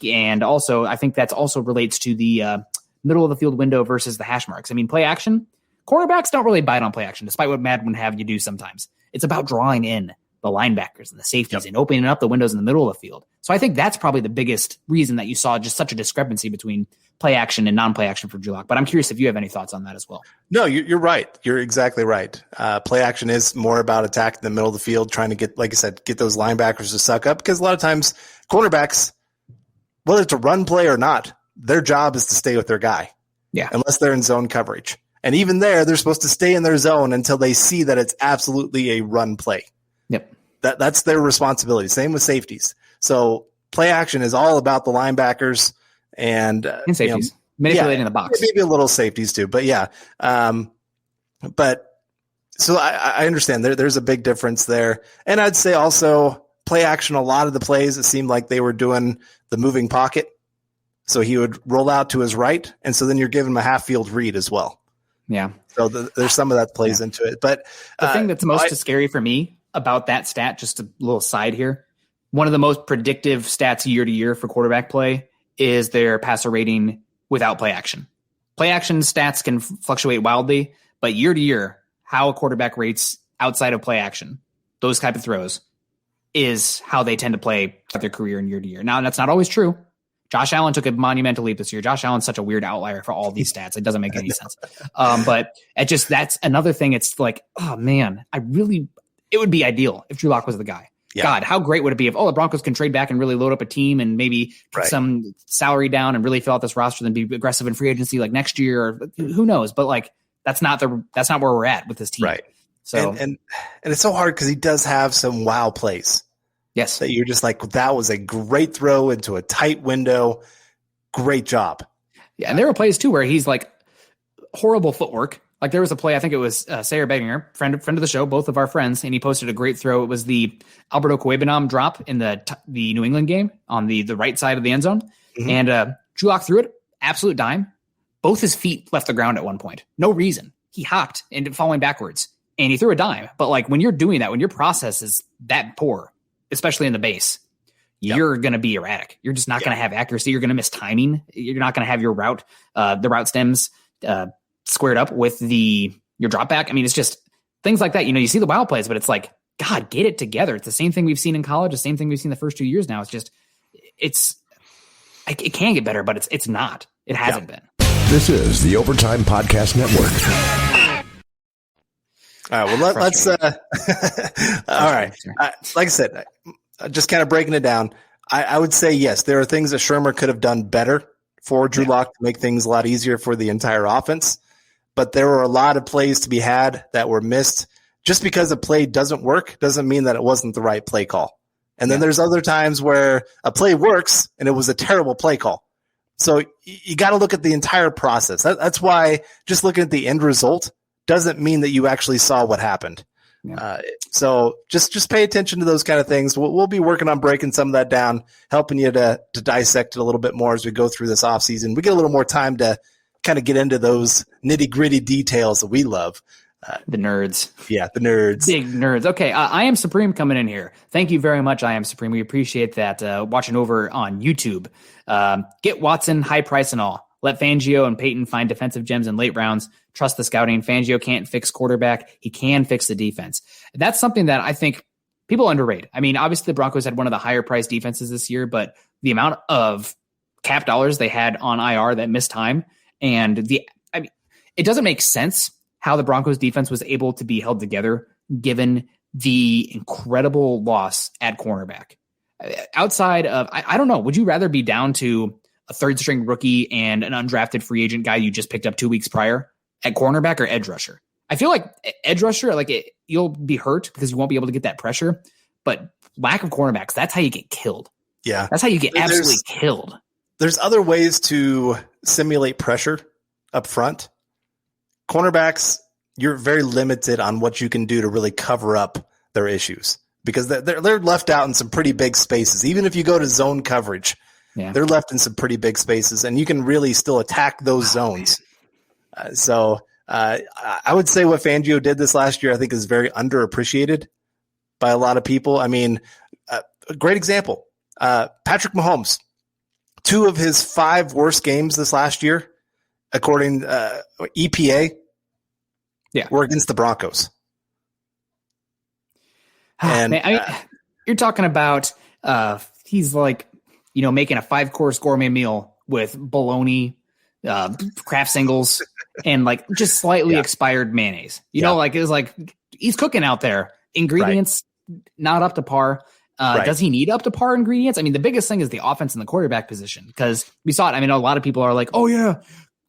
And also, I think that's also relates to the middle of the field window versus the hash marks. I mean, play action, cornerbacks don't really bite on play action, despite what Madden would have you do sometimes. It's about drawing in the linebackers and the safeties and opening up the windows in the middle of the field. So I think that's probably the biggest reason that you saw just such a discrepancy between play action and non-play action for Drew Lock. But I'm curious if you have any thoughts on that as well. No, you're right. You're exactly right. Play action is more about attacking the middle of the field, trying to get, like I said, get those linebackers to suck up, because a lot of times cornerbacks, whether it's a run play or not, their job is to stay with their guy. Yeah. Unless they're in zone coverage. And even there, they're supposed to stay in their zone until they see that it's absolutely a run play. Yep. That's their responsibility. Same with safeties. So play action is all about the linebackers and safeties, manipulating the box. Maybe a little safeties too, but yeah. But so I understand there's a big difference there. And I'd say also play action, a lot of the plays, it seemed like they were doing the moving pocket. So he would roll out to his right. And so then you're giving him a half field read as well. Yeah. So there's some of that plays into it. But the thing that's most scary for me about that stat, just a little side here, one of the most predictive stats year to year for quarterback play is their passer rating without play action. Play action stats can fluctuate wildly, but year to year, how a quarterback rates outside of play action, those type of throws, is how they tend to play their career in year to year. Now, that's not always true. Josh Allen took a monumental leap this year. Josh Allen's such a weird outlier for all these stats. It doesn't make any sense. But that's another thing. It's like, oh man, it would be ideal if Drew Lock was the guy. Yeah. God, how great would it be if, the Broncos can trade back and really load up a team and maybe put some salary down and really fill out this roster and be aggressive in free agency like next year, or who knows? But like, that's not where we're at with this team. Right. So, and it's so hard because he does have some wow plays. Yes. That you're just like, that was a great throw into a tight window. Great job. Yeah. And there were plays too where he's like horrible footwork. Like there was a play, I think it was Sayer Beginger, friend of the show, both of our friends, and he posted a great throw. It was the Alberto Cuebanam drop in the New England game on the right side of the end zone. Mm-hmm. And Drew Lock threw it, absolute dime. Both his feet left the ground at one point. No reason. He hopped and falling backwards, and he threw a dime. But like when you're doing that, when your process is that poor, especially in the base, you're going to be erratic. You're just not going to have accuracy. You're going to miss timing. You're not going to have your route, the route stems, squared up with your drop back. I mean, it's just things like that. You see the wild plays, but it's like, God, get it together. It's the same thing we've seen in college, the same thing we've seen the first 2 years now. It's just, it can get better, but it's not. It hasn't been. This is the Overtime Podcast Network. All right. Well, let's. All right. Like I said, just kind of breaking it down. I would say yes, there are things that Shurmur could have done better for Drew Lock to make things a lot easier for the entire offense. But there were a lot of plays to be had that were missed. just because a play doesn't work doesn't mean that it wasn't the right play call. And then there's other times where a play works and it was a terrible play call. So you got to look at the entire process. That's why just looking at the end result doesn't mean that you actually saw what happened. Yeah. So just pay attention to those kind of things. We'll be working on breaking some of that down, helping you to dissect it a little bit more as we go through this offseason. We get a little more time to kind of get into those nitty-gritty details that we love. The nerds. Yeah, the nerds. Big nerds. Okay, I Am Supreme coming in here. Thank you very much, I Am Supreme. We appreciate that. Watching over on YouTube. Get Watson, high price and all. Let Fangio and Peyton find defensive gems in late rounds. Trust the scouting. Fangio can't fix quarterback. He can fix the defense. That's something that I think people underrate. I mean, obviously the Broncos had one of the higher priced defenses this year, but the amount of cap dollars they had on IR that missed time, and it doesn't make sense how the Broncos defense was able to be held together given the incredible loss at cornerback. Outside of, I don't know, would you rather be down to a third string rookie and an undrafted free agent guy you just picked up 2 weeks prior at cornerback or edge rusher? I feel like edge rusher, you'll be hurt because you won't be able to get that pressure, but lack of cornerbacks, that's how you get killed. Yeah. That's how you get absolutely killed. There's other ways to simulate pressure up front. Cornerbacks, you're very limited on what you can do to really cover up their issues because they're left out in some pretty big spaces. Even if you go to zone coverage, they're left in some pretty big spaces, and you can really still attack those zones. So I would say what Fangio did this last year, I think, is very underappreciated by a lot of people. I mean, a great example, Patrick Mahomes, 2 of his 5 worst games this last year, according EPA, were against the Broncos. And man, you're talking about he's making a 5-course gourmet meal with bologna, Kraft singles, and just slightly expired mayonnaise. You know, it was he's cooking out there. Ingredients not up to par. Does he need up to par ingredients? I mean, the biggest thing is the offense and the quarterback position, because we saw it. I mean, a lot of people are like, "Oh yeah,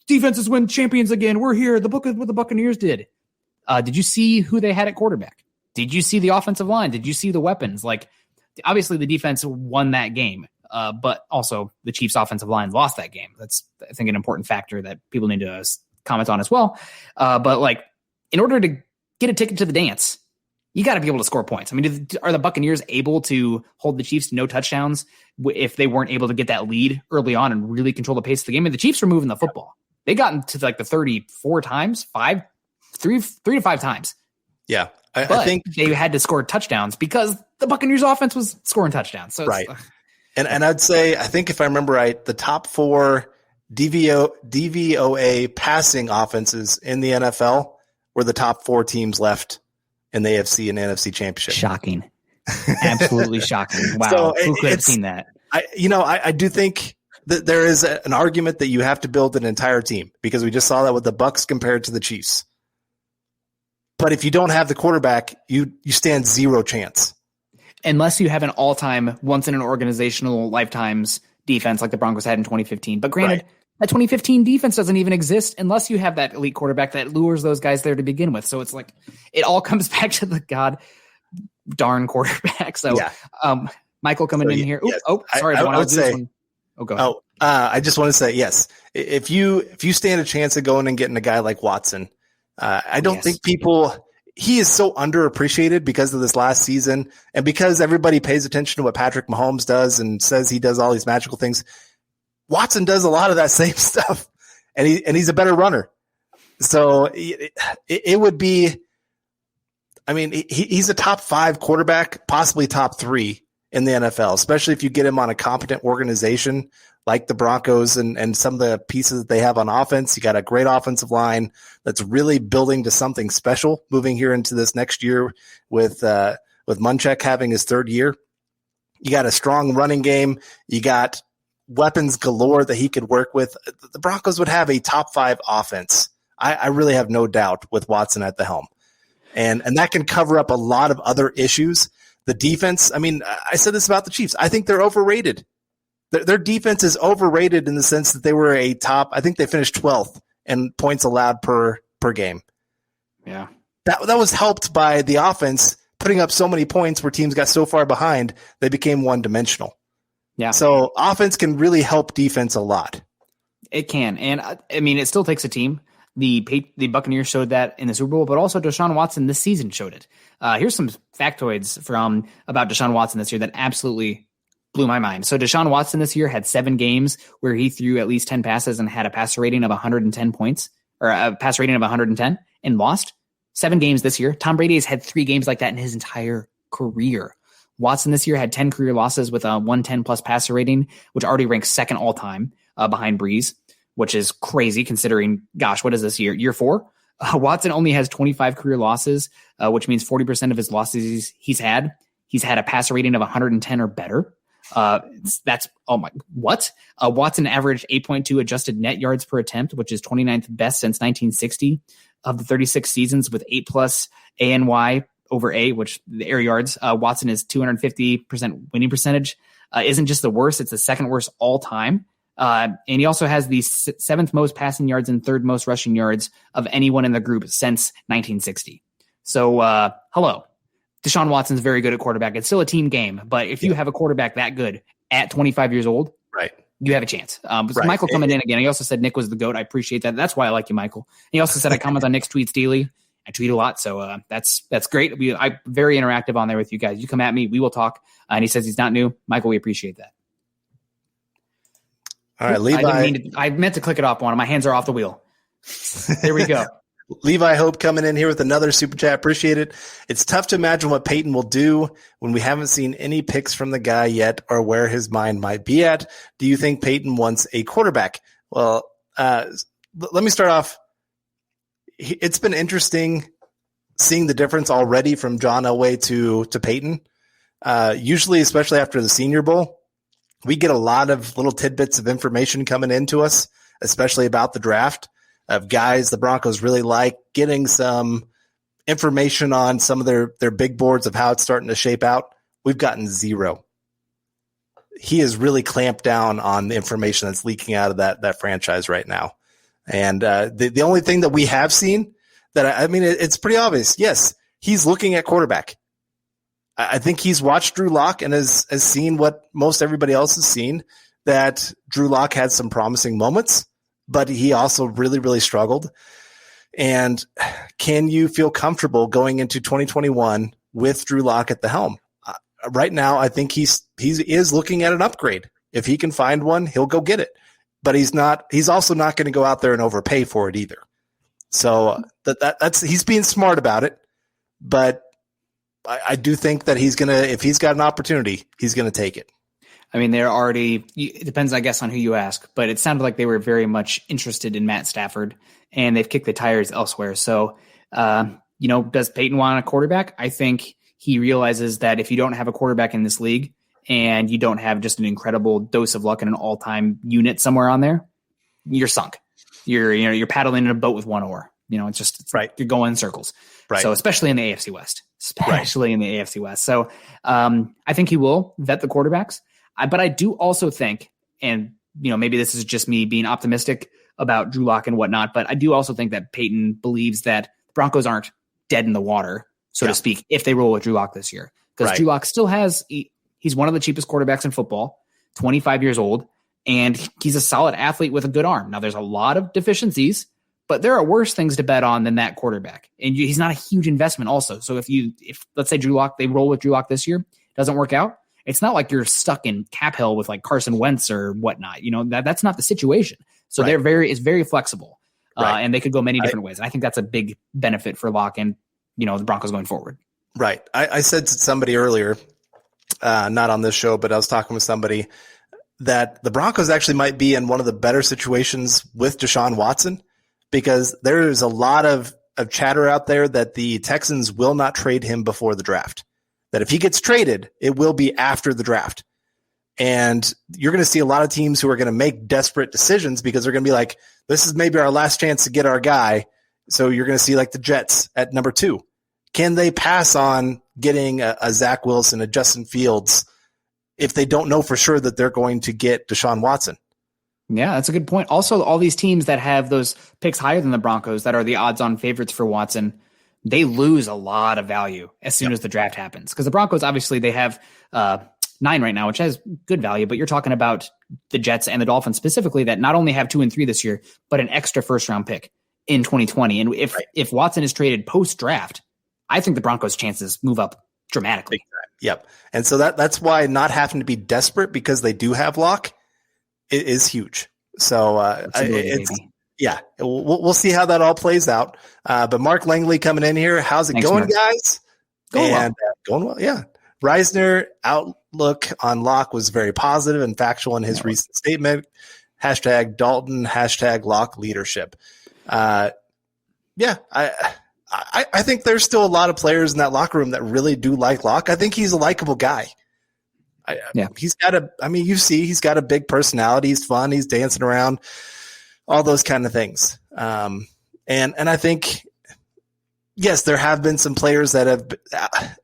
defenses win champions again. We're here." The book of what the Buccaneers did. Did you see who they had at quarterback? Did you see the offensive line? Did you see the weapons? Obviously the defense won that game, but also the Chiefs' offensive line lost that game. That's, I think, an important factor that people need to comment on as well. But in order to get a ticket to the dance, you got to be able to score points. I mean, are the Buccaneers able to hold the Chiefs to no touchdowns if they weren't able to get that lead early on and really control the pace of the game? And the Chiefs were moving the football. They got into the 34 times, 3 to 5 times. Yeah. I think they had to score touchdowns because the Buccaneers offense was scoring touchdowns. So right. And I'd say, I think if I remember right, the top 4 DVOA passing offenses in the NFL were the top 4 teams left in the AFC and NFC championship. Shocking. Absolutely shocking. Wow. So who could have seen that? I do think that there is an argument that you have to build an entire team, because we just saw that with the Bucs compared to the Chiefs. But if you don't have the quarterback, you stand 0 chance. Unless you have an all-time, once in an organizational lifetimes defense like the Broncos had in 2015. But granted, that 2015 defense doesn't even exist unless you have that elite quarterback that lures those guys there to begin with. So it's it all comes back to the god darn quarterback. So Michael coming in here. Yes. Sorry. I would say, one. Oh, go ahead. I just want to say, yes, if you stand a chance of going and getting a guy like Watson, I don't think he is so underappreciated because of this last season, and because everybody pays attention to what Patrick Mahomes does and says he does all these magical things. Watson does a lot of that same stuff, and he's a better runner. So it would be, I mean, he's a top 5 quarterback, possibly top 3 in the NFL, especially if you get him on a competent organization like the Broncos and some of the pieces that they have on offense. You got a great offensive line that's really building to something special moving here into this next year with Munchak having his 3rd year. You got a strong running game. You got weapons galore that he could work with. The Broncos would have a top 5 offense. I really have no doubt with Watson at the helm. And that can cover up a lot of other issues. The defense, I mean, I said this about the Chiefs. I think they're overrated. Their defense is overrated in the sense that they were I think they finished 12th in points allowed per game. Yeah. that was helped by the offense putting up so many points where teams got so far behind, they became one-dimensional. Yeah. So offense can really help defense a lot. It can. And I mean, it still takes a team. The Buccaneers showed that in the Super Bowl, but also Desean Watson this season showed it. Here's some factoids about Desean Watson this year that absolutely blew my mind. So Desean Watson this year had 7 games where he threw at least 10 passes and had a passer rating of 110 points, or a passer rating of 110 and lost. 7 games this year. Tom Brady has had 3 games like that in his entire career. Watson this year had 10 career losses with a 110 plus passer rating, which already ranks second all time behind Breeze, which is crazy considering, gosh, what is this year? Year 4? Watson only has 25 career losses, which means 40% of his losses he's had a passer rating of 110 or better. That's, oh my, what? Watson averaged 8.2 adjusted net yards per attempt, which is 29th best since 1960 of the 36 seasons with 8+ ANY over A, which the air yards. Watson is 250% winning percentage. Isn't just the worst. It's the second worst all time. And he also has the 7th most passing yards and 3rd most rushing yards of anyone in the group since 1960. So, hello. Desean Watson's very good at quarterback. It's still a team game, but if you have a quarterback that good at 25 years old, right, you have a chance. Michael coming in again. He also said Nick was the GOAT. I appreciate that. That's why I like you, Michael. He also said I comment on Nick's tweets daily. I tweet a lot, so that's great. I'm very interactive on there with you guys. You come at me, we will talk. And he says he's not new. Michael, we appreciate that. All right, Levi. I meant to click it off one. My hands are off the wheel. There we go. Levi Hope coming in here with another super chat. Appreciate it. It's tough to imagine what Peyton will do when we haven't seen any picks from the guy yet or where his mind might be at. Do you think Peyton wants a quarterback? Well, let me start off. It's been interesting seeing the difference already from John Elway to Peyton. Usually, especially after the Senior Bowl, we get a lot of little tidbits of information coming into us, especially about the draft, of guys the Broncos really like, getting some information on some of their big boards of how it's starting to shape out. We've gotten zero. He has really clamped down on the information that's leaking out of that franchise right now. And the only thing that we have seen it's pretty obvious. Yes, he's looking at quarterback. I think he's watched Drew Lock and has seen what most everybody else has seen, that Drew Lock had some promising moments, but he also really, really struggled. And can you feel comfortable going into 2021 with Drew Lock at the helm? Right now, I think he is looking at an upgrade. If he can find one, he'll go get it. But he's also not going to go out there and overpay for it either. So that's he's being smart about it. But I do think that if he's got an opportunity, he's going to take it. I mean, it depends, I guess, on who you ask, but it sounded like they were very much interested in Matt Stafford, and they've kicked the tires elsewhere. So, does Peyton want a quarterback? I think he realizes that if you don't have a quarterback in this league and you don't have just an incredible dose of luck and an all-time unit somewhere on there, you're sunk. You're paddling in a boat with one oar. It's right. You're going in circles. Right. So especially in the AFC West, in the AFC West. So I think he will vet the quarterbacks. But I do also think, and maybe this is just me being optimistic about Drew Lock and whatnot, but I do also think that Peyton believes that the Broncos aren't dead in the water, so to speak, if they roll with Drew Lock this year. Because Drew Lock still he's one of the cheapest quarterbacks in football, 25 years old, and he's a solid athlete with a good arm. Now, there's a lot of deficiencies, but there are worse things to bet on than that quarterback. And he's not a huge investment also. So if let's say Drew Lock, they roll with Drew Lock this year, doesn't work out, it's not like you're stuck in cap hell with like Carson Wentz or whatnot. That's not the situation. So it's very flexible, and they could go many different ways. And I think that's a big benefit for Lock and the Broncos going forward. Right. I said to somebody earlier, not on this show, but I was talking with somebody that the Broncos actually might be in one of the better situations with Desean Watson, because there is a lot of chatter out there that the Texans will not trade him before the draft. That if he gets traded, it will be after the draft. And you're going to see a lot of teams who are going to make desperate decisions because they're going to be like, this is maybe our last chance to get our guy. So you're going to see like the Jets at number 2. Can they pass on getting a Zach Wilson, a Justin Fields, if they don't know for sure that they're going to get Deshaun Watson? Yeah, that's a good point. Also, all these teams that have those picks higher than the Broncos that are the odds-on favorites for Watson, they lose a lot of value as soon as the draft happens. Because the Broncos, obviously, they have 9 right now, which has good value, but you're talking about the Jets and the Dolphins specifically that not only have 2 and 3 this year, but an extra first-round pick in 2020. And if Watson is traded post-draft, I think the Broncos' chances move up dramatically. Yep. And so that's why not having to be desperate because they do have Locke is huge. So we'll see how that all plays out. But Mark Langley coming in here. How's it going, guys? Going well. Yeah. Reisner outlook on Locke was very positive and factual in his recent statement. # Dalton, # Locke leadership. I think there's still a lot of players in that locker room that really do like Locke. I think he's a likable guy. He's got a big personality. He's fun. He's dancing around, all those kind of things. And I think, yes, there have been some players that have,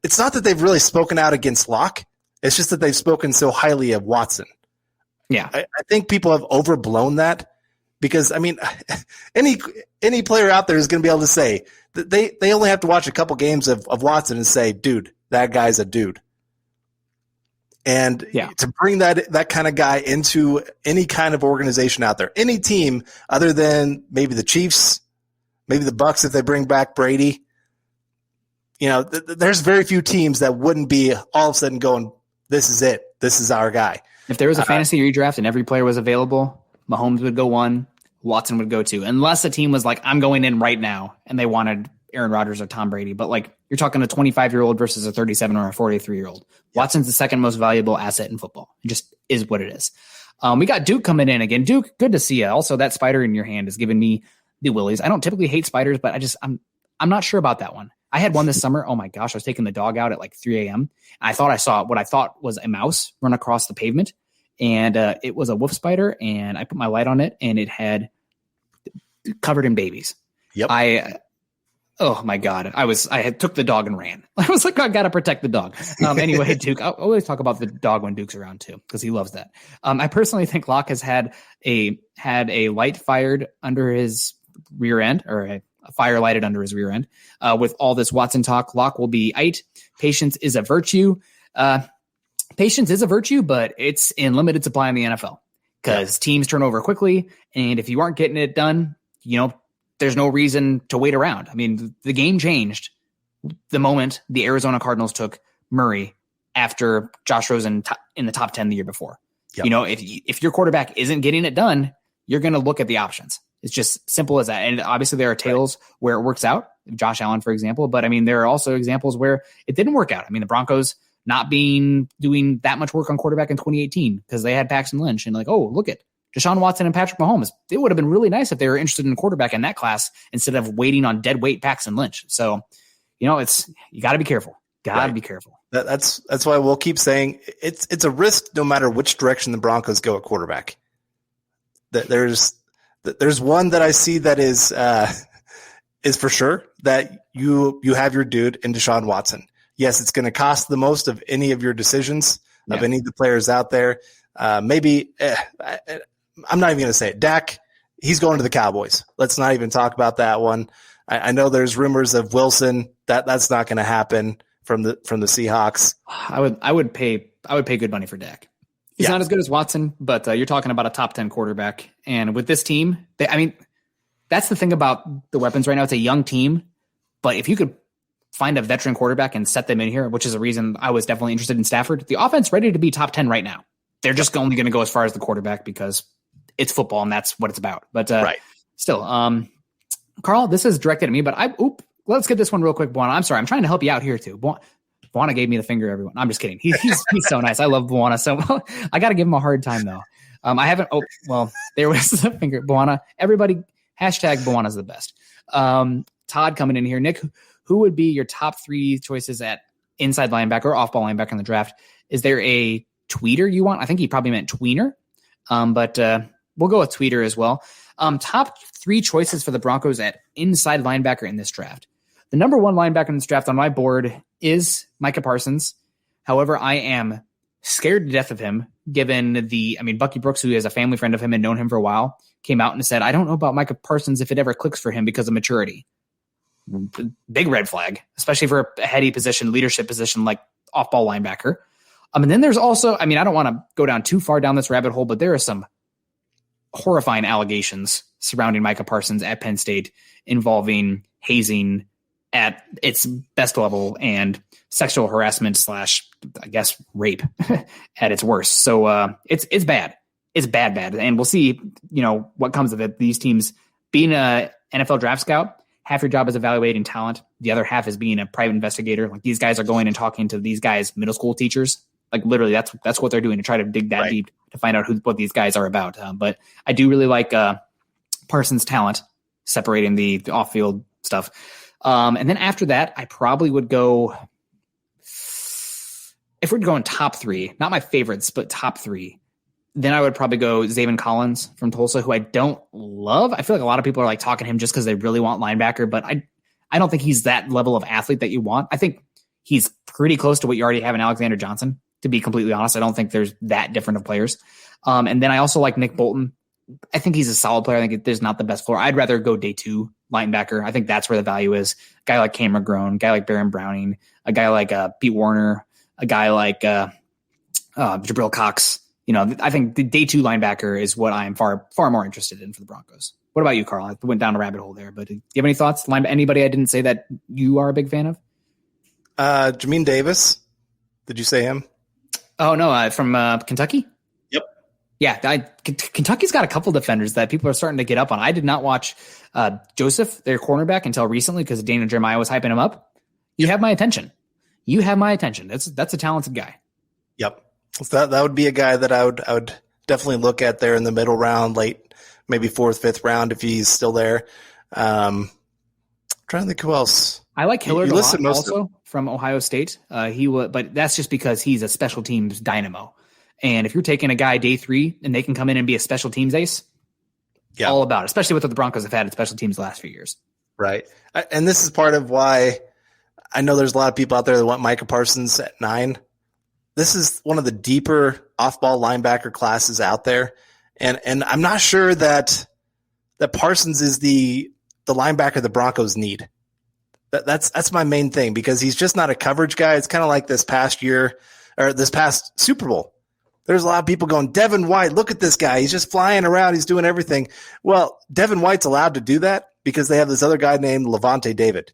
it's not that they've really spoken out against Locke. It's just that they've spoken so highly of Watson. Yeah. I think people have overblown that because, I mean, any player out there is going to be able to say that they only have to watch a couple games of Watson and say, dude, that guy's a dude. And to bring that kind of guy into any kind of organization out there, any team other than maybe the Chiefs, maybe the Bucks if they bring back Brady, there's very few teams that wouldn't be all of a sudden going, this is it. This is our guy. If there was a fantasy redraft and every player was available, Mahomes would go 1, Watson would go 2, unless a team was like, I'm going in right now, and they wanted Aaron Rodgers or Tom Brady. But like you're talking a 25-year-old versus a 37 or a 43-year-old. Watson's the second most valuable asset in football. It just is what it is. We got Duke coming in again. Duke, good to see you. Also, that spider in your hand is giving me the willies. I don't typically hate spiders, but I'm not sure about that one. I had one this summer. Oh my gosh, I was taking the dog out at like 3 a.m. I thought I saw what I thought was a mouse run across the pavement, and it was a wolf spider. And I put my light on it, and it had covered in babies. Yep. Oh my God. I had took the dog and ran. I was like, I got to protect the dog. Anyway, Duke, I always talk about the dog when Duke's around too, because he loves that. I personally think Locke has had a light fired under his rear end, or a fire lighted under his rear end. With all this Watson talk, Locke will be it. Patience is a virtue. Patience is a virtue, but it's in limited supply in the NFL because teams turn over quickly. And if you aren't getting it done, there's no reason to wait around. I mean, the game changed the moment the Arizona Cardinals took Murray after Josh Rosen in the top 10 the year before. Yep. If your quarterback isn't getting it done, you're going to look at the options. It's just simple as that. And obviously there are tales where it works out, Josh Allen, for example. But I mean, there are also examples where it didn't work out. I mean, the Broncos not doing that much work on quarterback in 2018 because they had Paxton Lynch and like, oh, look at Deshaun Watson and Patrick Mahomes. It would have been really nice if they were interested in a quarterback in that class instead of waiting on dead weight Paxton Lynch. So, you got to be careful. Got to be careful. That's why we'll keep saying it's a risk no matter which direction the Broncos go at quarterback. There's one that I see that is for sure that you have your dude in Deshaun Watson. Yes, it's going to cost the most of any of your decisions of any of the players out there. I'm not even going to say it. Dak, he's going to the Cowboys. Let's not even talk about that one. I know there's rumors of Wilson. That's not going to happen from the Seahawks. I would pay good money for Dak. He's not as good as Watson, but you're talking about a top 10 quarterback. And with this team, that's the thing about the weapons right now. It's a young team, but if you could find a veteran quarterback and set them in here, which is a reason I was definitely interested in Stafford, the offense ready to be top 10 right now. They're just only going to go as far as the quarterback because it's football and that's what it's about. But still, Carl, this is directed at me, but let's get this one real quick, Buana. I'm sorry. I'm trying to help you out here too. Buana gave me the finger, everyone. I'm just kidding. He's so nice. I love Buana. So I got to give him a hard time though. I haven't. Oh, well, there was the finger. Buana. Everybody, #Buana's the best. Todd coming in here. Nick, who would be your top 3 choices at inside linebacker or off-ball linebacker in the draft? Is there a tweeter you want? I think he probably meant tweener. But we'll go with tweeter as well. Top 3 choices for the Broncos at inside linebacker in this draft. The number 1 linebacker in this draft on my board is Micah Parsons. However, I am scared to death of him given Bucky Brooks, who is a family friend of him and known him for a while, came out and said, I don't know about Micah Parsons if it ever clicks for him because of maturity. big red flag, especially for a heady position, leadership position like off-ball linebacker. And then there's also, I mean, I don't want to go down too far down this rabbit hole, but there are some horrifying allegations surrounding Micah Parsons at Penn State involving hazing at its best level and sexual harassment / I guess rape at its worst. So it's bad. It's bad. And we'll see, what comes of it. These teams being a NFL draft scout, half your job is evaluating talent. The other half is being a private investigator. Like these guys are going and talking to these guys' middle school teachers. Like literally that's what they're doing to try to dig that deep to find out what these guys are about. But I do really like Parsons' talent separating the off-field stuff. And then after that, I probably would go, if we're going top 3, not my favorites, but top 3, then I would probably go Zaven Collins from Tulsa, who I don't love. I feel like a lot of people are like talking him just because they really want linebacker, but I don't think he's that level of athlete that you want. I think he's pretty close to what you already have in Alexander Johnson, to be completely honest. I don't think there's that different of players. And then I also like Nick Bolton. I think he's a solid player. I think there's not the best floor. I'd rather go day 2 linebacker. I think that's where the value is. A guy like Cam McGrone, a guy like Baron Browning, a guy like Pete Warner, a guy like Jabril Cox. I think the day 2 linebacker is what I'm far more interested in for the Broncos. What about you, Carl? I went down a rabbit hole there, but do you have any thoughts? Anybody I didn't say that you are a big fan of? Jamin Davis. Did you say him? Oh, no, from Kentucky? Yep. Yeah, Kentucky's got a couple defenders that people are starting to get up on. I did not watch Joseph, their cornerback, until recently because Dana Jeremiah was hyping him up. You have my attention. That's a talented guy. Yep. So that would be a guy that I would definitely look at there in the middle round, late, maybe 4th, 5th round if he's still there. Trying to think who else. I like Hillard a lot also from Ohio State. But that's just because he's a special teams dynamo. And if you're taking a guy day 3 and they can come in and be a special teams ace, all about it, especially with what the Broncos have had at special teams the last few years. Right. And this is part of why I know there's a lot of people out there that want Micah Parsons at 9. This is one of the deeper off-ball linebacker classes out there. And I'm not sure that Parsons is the linebacker the Broncos need. That's my main thing, because he's just not a coverage guy. It's kind of like this past year or this past Super Bowl. There's a lot of people going, Devin White, look at this guy. He's just flying around. He's doing everything. Well, Devin White's allowed to do that because they have this other guy named Levante David,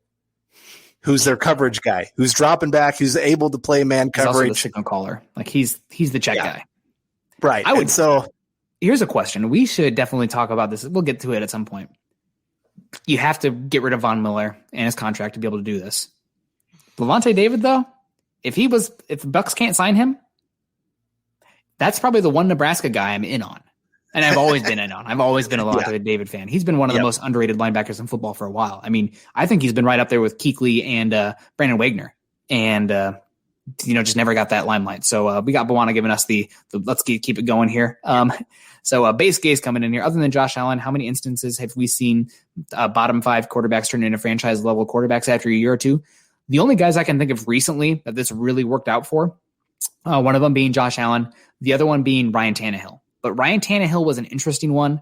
who's their coverage guy, who's dropping back, who's able to play man coverage. He's also the signal caller. Like he's the check guy. Right. Here's a question. We should definitely talk about this. We'll get to it at some point. You have to get rid of Von Miller and his contract to be able to do this. Levante David, though, if the Bucks can't sign him, that's probably the one Nebraska guy I'm in on. And I've always been in on. I've always been a Levante David fan. He's been one of the most underrated linebackers in football for a while. I mean, I think he's been right up there with Kuechly and Brandon Wagner. And, just never got that limelight. So we got Bwana giving us the let's keep it going here. So base case coming in here. Other than Josh Allen, how many instances have we seen bottom 5 quarterbacks turn into franchise level quarterbacks after a year or two? The only guys I can think of recently that this really worked out for, one of them being Josh Allen, the other one being Ryan Tannehill. But Ryan Tannehill was an interesting one.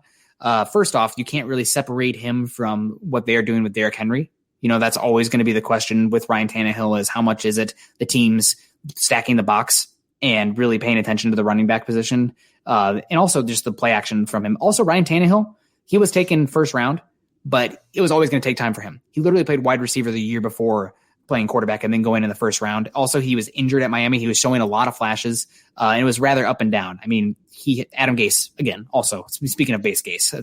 First off, you can't really separate him from what they're doing with Derrick Henry. That's always going to be the question with Ryan Tannehill is how much is it the team's stacking the box and really paying attention to the running back position. And also just the play action from him. Also, Ryan Tannehill, he was taken first round, but it was always going to take time for him. He literally played wide receiver the year before playing quarterback and then going in the first round. Also, he was injured at Miami. He was showing a lot of flashes, and it was rather up and down. I mean, Adam Gase, again, also, speaking of base case,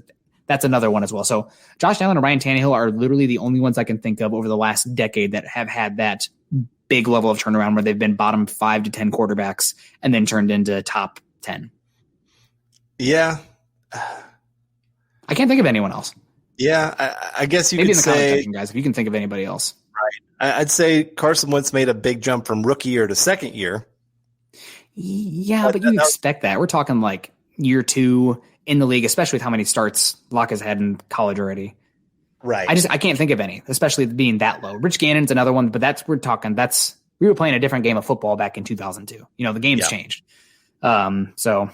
that's another one as well. So Josh Allen and Ryan Tannehill are literally the only ones I can think of over the last decade that have had that big level of turnaround where they've been bottom 5 to 10 quarterbacks and then turned into top 10. Yeah. I can't think of anyone else. Yeah, I guess you maybe could in the comment say, section, guys, if you can think of anybody else. Right. I'd say Carson Wentz made a big jump from rookie year to second year. Yeah, but you expect that. We're talking like year 2 in the league, especially with how many starts Locke has had in college already. Right. I can't think of any, especially being that low. Rich Gannon's another one, but we were playing a different game of football back in 2002. The game's changed. So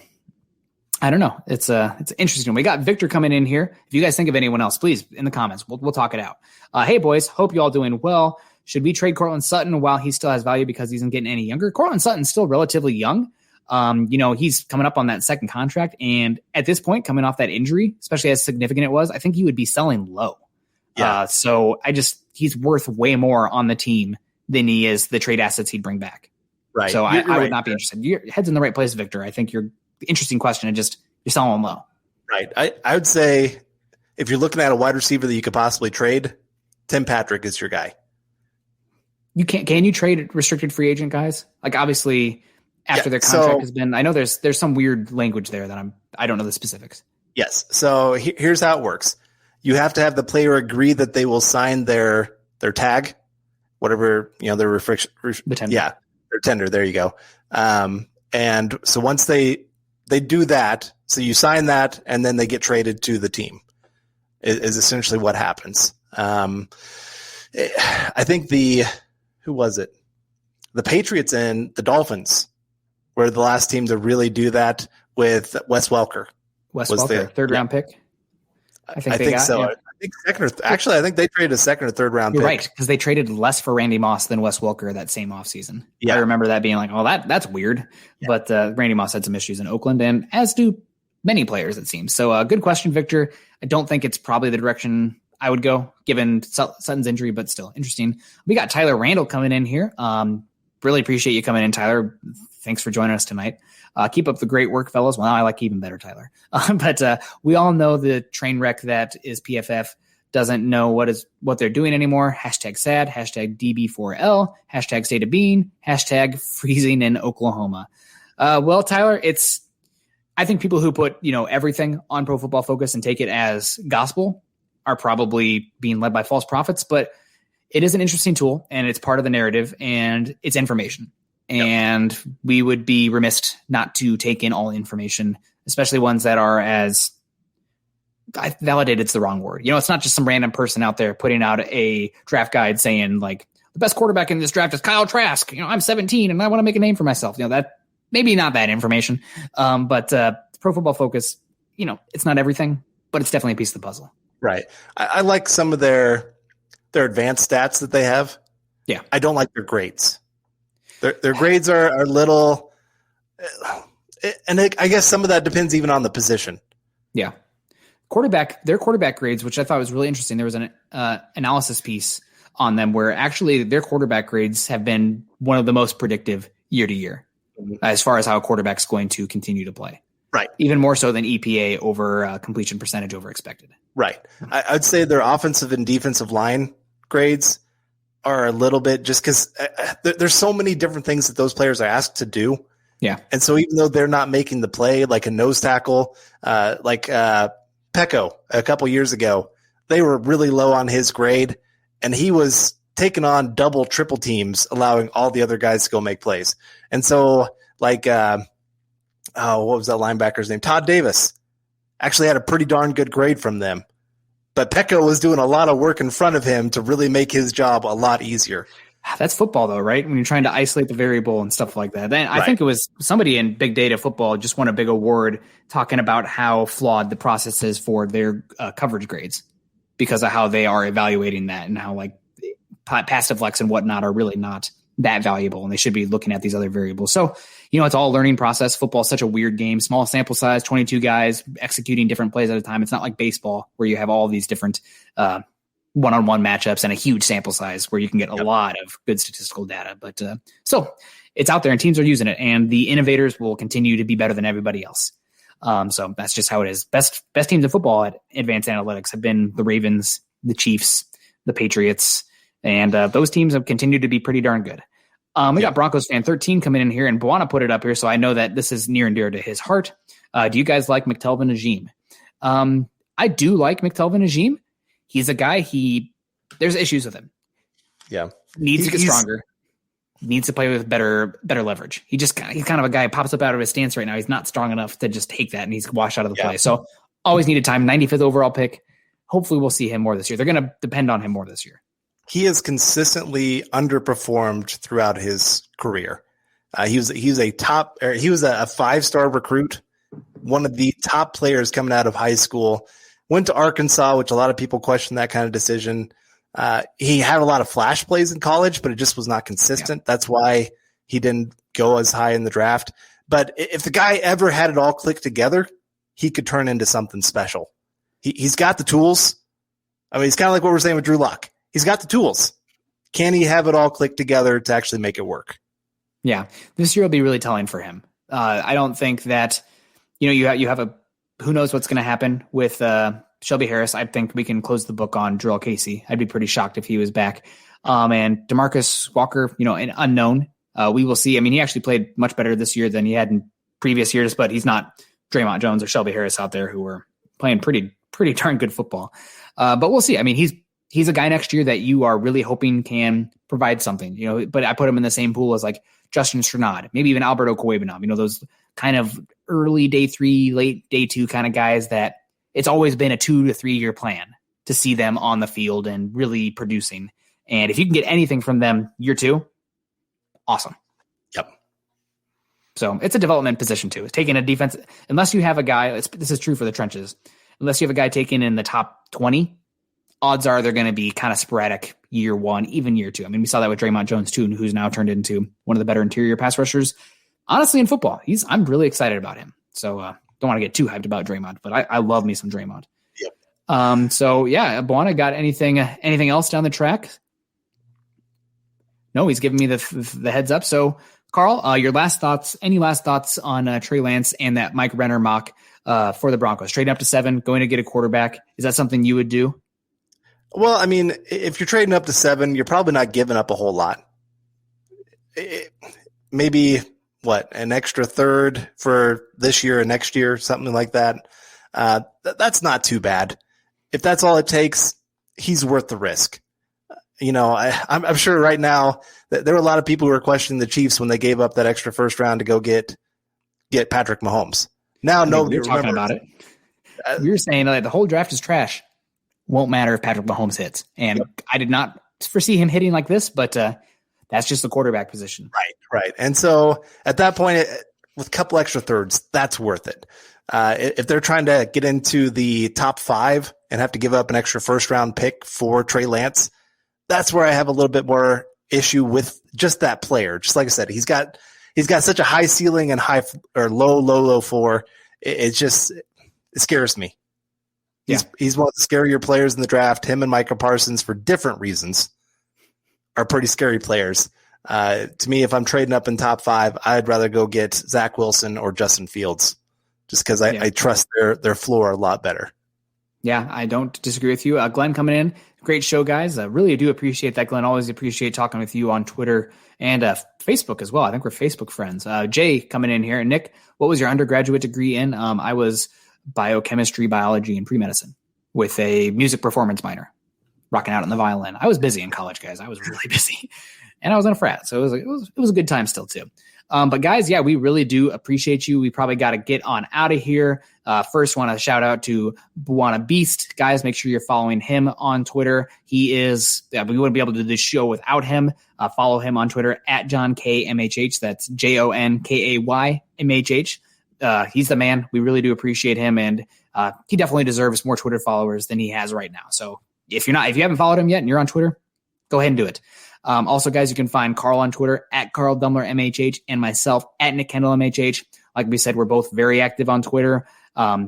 I don't know. It's interesting. We got Victor coming in here. If you guys think of anyone else, please in the comments, we'll talk it out. Hey boys, hope you all doing well. Should we trade Cortland Sutton while he still has value because he isn't getting any younger? Cortland Sutton's still relatively young. He's coming up on that second contract, and at this point, coming off that injury, especially as significant it was, I think he would be selling low. Yeah. So he's worth way more on the team than he is the trade assets he'd bring back. Right. So I would not be interested. Your head's in the right place, Victor. I think you're interesting question, and you're selling low. Right. I would say if you're looking at a wide receiver that you could possibly trade, Tim Patrick is your guy. Can you trade restricted free agent guys? Like obviously after their contract has been, I know there's some weird language there that I don't know the specifics. Yes. So here's how it works. You have to have the player agree that they will sign their tag, whatever, their restriction. Their tender. There you go. And so once they do that, so you sign that and then they get traded to the team is essentially what happens. I think who was it? The Patriots and the Dolphins were the last team to really do that with Wes Welker. Third round pick. I think so. Yeah. I think they traded a second or third round pick. You're right, because they traded less for Randy Moss than Wes Welker that same offseason. Yeah. I remember that being like, oh, that's weird. Yeah. But Randy Moss had some issues in Oakland, and as do many players, it seems. So good question, Victor. I don't think it's probably the direction I would go, given Sutton's injury, but still interesting. We got Tyler Randall coming in here. Really appreciate you coming in, Tyler. Thanks for joining us tonight. Keep up the great work, fellas. Well, I like even better, Tyler. But we all know the train wreck that is PFF doesn't know what they're doing anymore. Hashtag sad, hashtag DB4L, hashtag state of being, hashtag freezing in Oklahoma. Well, Tyler, I think people who put, everything on Pro Football Focus and take it as gospel are probably being led by false prophets, but it is an interesting tool and it's part of the narrative and it's information. And we would be remiss not to take in all information, especially ones that are as validated. It's the wrong word. It's not just some random person out there putting out a draft guide saying like the best quarterback in this draft is Kyle Trask. I'm 17 and I want to make a name for myself. That maybe not that information. But Pro Football Focus, it's not everything, but it's definitely a piece of the puzzle. Right. I like some of their advanced stats that they have. Yeah. I don't like their grades. Their grades are a little, and I guess some of that depends even on the position. Yeah. Their quarterback grades, which I thought was really interesting. There was an analysis piece on them where actually their quarterback grades have been one of the most predictive year to year as far as how a quarterback's going to continue to play. Right. Even more so than EPA over completion percentage over expected. Right. I'd say their offensive and defensive line grades are a little bit just because there's so many different things that those players are asked to do. Yeah. And so even though they're not making the play like a nose tackle, like Pecco a couple years ago, they were really low on his grade and he was taking on double, triple teams, allowing all the other guys to go make plays. And so like, what was that linebacker's name? Todd Davis actually had a pretty darn good grade from them. But Pecco was doing a lot of work in front of him to really make his job a lot easier. That's football, though, right? When you're trying to isolate the variable and stuff like that. Then I think it was somebody in Big Data Football just won a big award talking about how flawed the process is for their coverage grades because of how they are evaluating that and how like pass deflects and whatnot are really not that valuable and they should be looking at these other variables. So, it's all a learning process. Football is such a weird game, small sample size, 22 guys executing different plays at a time. It's not like baseball where you have all these different one-on-one matchups and a huge sample size where you can get a lot of good statistical data. But so it's out there and teams are using it and the innovators will continue to be better than everybody else. So that's just how it is. Best teams in football at advanced analytics have been the Ravens, the Chiefs, the Patriots, and those teams have continued to be pretty darn good. We got Broncos fan 13 coming in here, and Buana put it up here, so I know that this is near and dear to his heart. Do you guys like McTelvin Najim? I do like McTelvin Najim. He's a guy, there's issues with him. Yeah. Needs to get stronger. Needs to play with better leverage. He's kind of a guy who pops up out of his stance right now. He's not strong enough to just take that, and he's washed out of the play. So always needed time, 95th overall pick. Hopefully we'll see him more this year. They're going to depend on him more this year. He has consistently underperformed throughout his career. He was a 5-star recruit one of the top players coming out of high school. Went to Arkansas, which a lot of people question that kind of decision. He had a lot of flash plays in college, but it just was not consistent. Yeah. That's why he didn't go as high in the draft. But if the guy ever had it all clicked together, he could turn into something special. He's got the tools. I mean, it's kind of like what we're saying with Drew Lock. He's got the tools. Can he have it all clicked together to actually make it work? Yeah, this year will be really telling for him. I don't think that, you have a, who knows what's going to happen with Shelby Harris. I think we can close the book on Jarrell Casey. I'd be pretty shocked if he was back. And DeMarcus Walker, an unknown. We will see. I mean, he actually played much better this year than he had in previous years, but he's not Draymond Jones or Shelby Harris out there who were playing pretty darn good football. But we'll see. I mean, he's a guy next year that you are really hoping can provide something, but I put him in the same pool as like Justin Strnad, maybe even Alberto Cuebanam, those kind of early day 3, late day 2 kind of guys that it's always been a 2 to 3 year plan to see them on the field and really producing. And if you can get anything from them year 2, awesome. Yep. So it's a development position too. It's taking a defense, unless you have a guy, this is true for the trenches, unless you have a guy taken in the top 20, odds are they're going to be kind of sporadic year 1, even year 2. I mean, we saw that with Draymond Jones too, who's now turned into one of the better interior pass rushers, honestly, in football. I'm really excited about him. So don't want to get too hyped about Draymond, but I love me some Draymond. Yep. So yeah, Buana, got anything else down the track? No, he's giving me the heads up. So Carl, any last thoughts on Trey Lance and that Mike Renner mock for the Broncos? Trading up to 7, going to get a quarterback. Is that something you would do? Well, I mean, if you're trading up to 7, you're probably not giving up a whole lot. Maybe an extra third for this year and next year, something like that. That's not too bad. If that's all it takes, he's worth the risk. I'm sure right now that there were a lot of people who were questioning the Chiefs when they gave up that extra first round to go get Patrick Mahomes. Now nobody talking about it. We were saying that the whole draft is trash. Won't matter if Patrick Mahomes hits. And yep. I did not foresee him hitting like this, but that's just the quarterback position. Right. And so at that point, with a couple extra thirds, that's worth it. If they're trying to get into the top 5 and have to give up an extra first round pick for Trey Lance, that's where I have a little bit more issue with just that player. Just like I said, he's got such a high ceiling and low floor. It scares me. He's one of the scarier players in the draft. Him and Micah Parsons, for different reasons, are pretty scary players. To me, if I'm trading up in top 5, I'd rather go get Zach Wilson or Justin Fields, just because I trust their floor a lot better. Yeah, I don't disagree with you. Glenn coming in. Great show, guys. I really do appreciate that, Glenn. Always appreciate talking with you on Twitter and Facebook as well. I think we're Facebook friends. Jay coming in here. And Nick, what was your undergraduate degree in? I was biochemistry, biology, and pre-medicine with a music performance minor, rocking out on the violin. I was busy in college, guys. I was really busy. And I was in a frat. So it was a good time still, too. But guys, yeah, we really do appreciate you. We probably got to get on out of here. First, want to shout out to Buana Beast. Guys, make sure you're following him on Twitter. He is, we wouldn't be able to do this show without him. Follow him on Twitter at JohnKMHH. That's JONKAYMHH. He's the man. We really do appreciate him. And he definitely deserves more Twitter followers than he has right now. So if you haven't followed him yet and you're on Twitter, go ahead and do it. Also, guys, you can find Carl on Twitter at Carl Dumler MHH and myself at Nick Kendell MHH. Like we said, we're both very active on Twitter.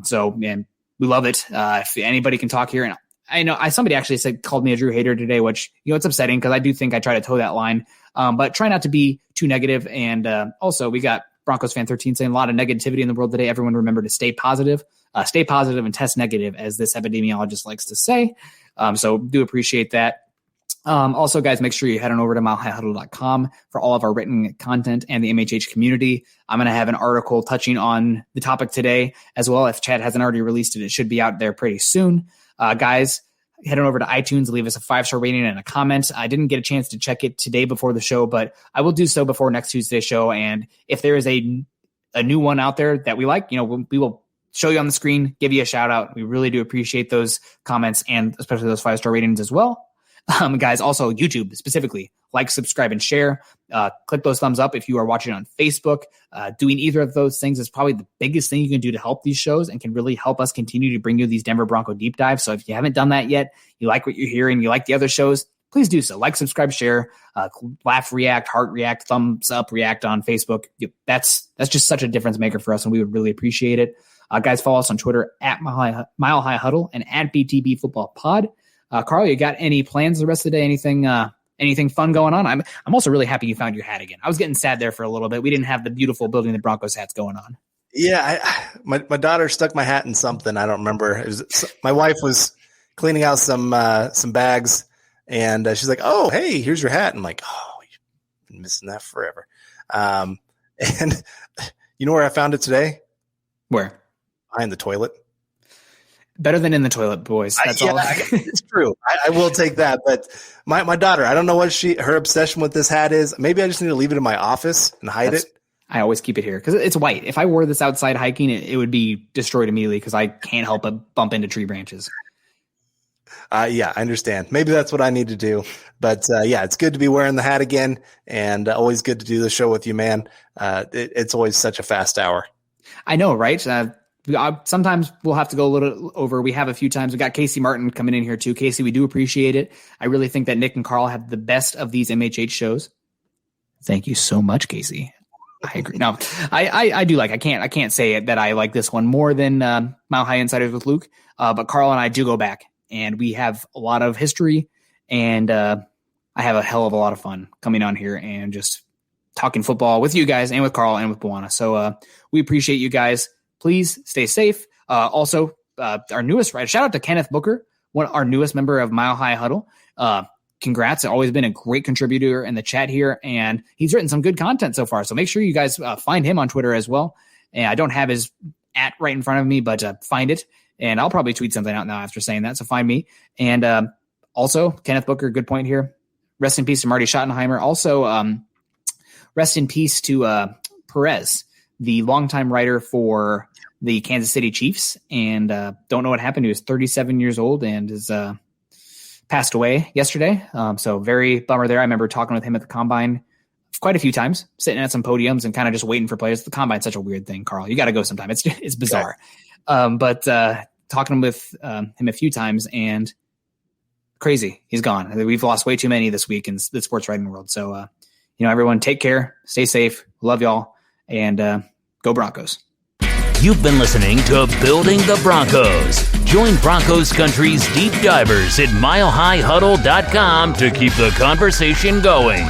So we love it. If anybody can talk here, and I know somebody actually called me a Drew hater today, which, it's upsetting because I do think I try to toe that line, but try not to be too negative. And also we got Broncos fan 13 saying a lot of negativity in the world today. Everyone remember to stay positive and test negative, as this epidemiologist likes to say. So do appreciate that. Also, guys, make sure you head on over to milehighhuddle.com for all of our written content and the MHH community. I'm going to have an article touching on the topic today as well. If Chad hasn't already released it, it should be out there pretty soon. Guys, head on over to iTunes, leave us a 5-star rating and a comment. I didn't get a chance to check it today before the show, but I will do so before next Tuesday's show. And if there is a new one out there that we like, we will show you on the screen, give you a shout out. We really do appreciate those comments and especially those 5-star ratings as well. Guys, also YouTube specifically, like, subscribe, and share. Click those thumbs up if you are watching on Facebook. Doing either of those things is probably the biggest thing you can do to help these shows and can really help us continue to bring you these Denver Bronco deep dives. So if you haven't done that yet, you like what you're hearing, you like the other shows, please do so. Like, subscribe, share, laugh, react, heart react, thumbs up, react on Facebook. That's just such a difference maker for us, and we would really appreciate it. Guys, follow us on Twitter at Mile High Huddle and at BTB Football Pod. Carl, you got any plans the rest of the day? Anything fun going on? I'm also really happy you found your hat again. I was getting sad there for a little bit. We didn't have the beautiful Building the Broncos hats going on. Yeah, my daughter stuck my hat in something. I don't remember. My wife was cleaning out some bags, and she's like, "Oh, hey, here's your hat." I'm like, "Oh, you've been missing that forever." And you know where I found it today? Where? Behind the toilet. Better than in the toilet, boys. That's all. It's true. I will take that. But my daughter, I don't know what her obsession with this hat is. Maybe I just need to leave it in my office and hide it. I always keep it here because it's white. If I wore this outside hiking, it would be destroyed immediately because I can't help but bump into tree branches. Yeah, I understand. Maybe that's what I need to do. But yeah, it's good to be wearing the hat again, and always good to do the show with you, man. It's always such a fast hour. I know, right? Sometimes we'll have to go a little over. We have a few times. We got Casey Martin coming in here too. Casey, we do appreciate it. I really think that Nick and Carl have the best of these MHH shows. Thank you so much, Casey. I agree. No, I do like. I can't say it that I like this one more than Mile High Insiders with Luke. But Carl and I do go back, and we have a lot of history, and I have a hell of a lot of fun coming on here and just talking football with you guys and with Carl and with Buana. So we appreciate you guys. Please stay safe. Also, our newest writer, shout out to Kenneth Booker, our newest member of Mile High Huddle. Congrats. Always been a great contributor in the chat here, and he's written some good content so far. So make sure you guys find him on Twitter as well. And I don't have his @ right in front of me, but find it. And I'll probably tweet something out now after saying that. So find me. And also, Kenneth Booker, good point here. Rest in peace to Marty Schottenheimer. Also, rest in peace to Perez, the longtime writer for the Kansas City Chiefs, and don't know what happened. He was 37 years old and is passed away yesterday. So very bummer there. I remember talking with him at the Combine quite a few times, sitting at some podiums and kind of just waiting for players. The Combine's such a weird thing, Carl. You got to go sometime. It's bizarre. But talking with him a few times, and crazy. He's gone. We've lost way too many this week in the sports writing world. So, everyone take care, stay safe. Love y'all, and go Broncos. You've been listening to Building the Broncos. Join Broncos Country's deep divers at milehighhuddle.com to keep the conversation going.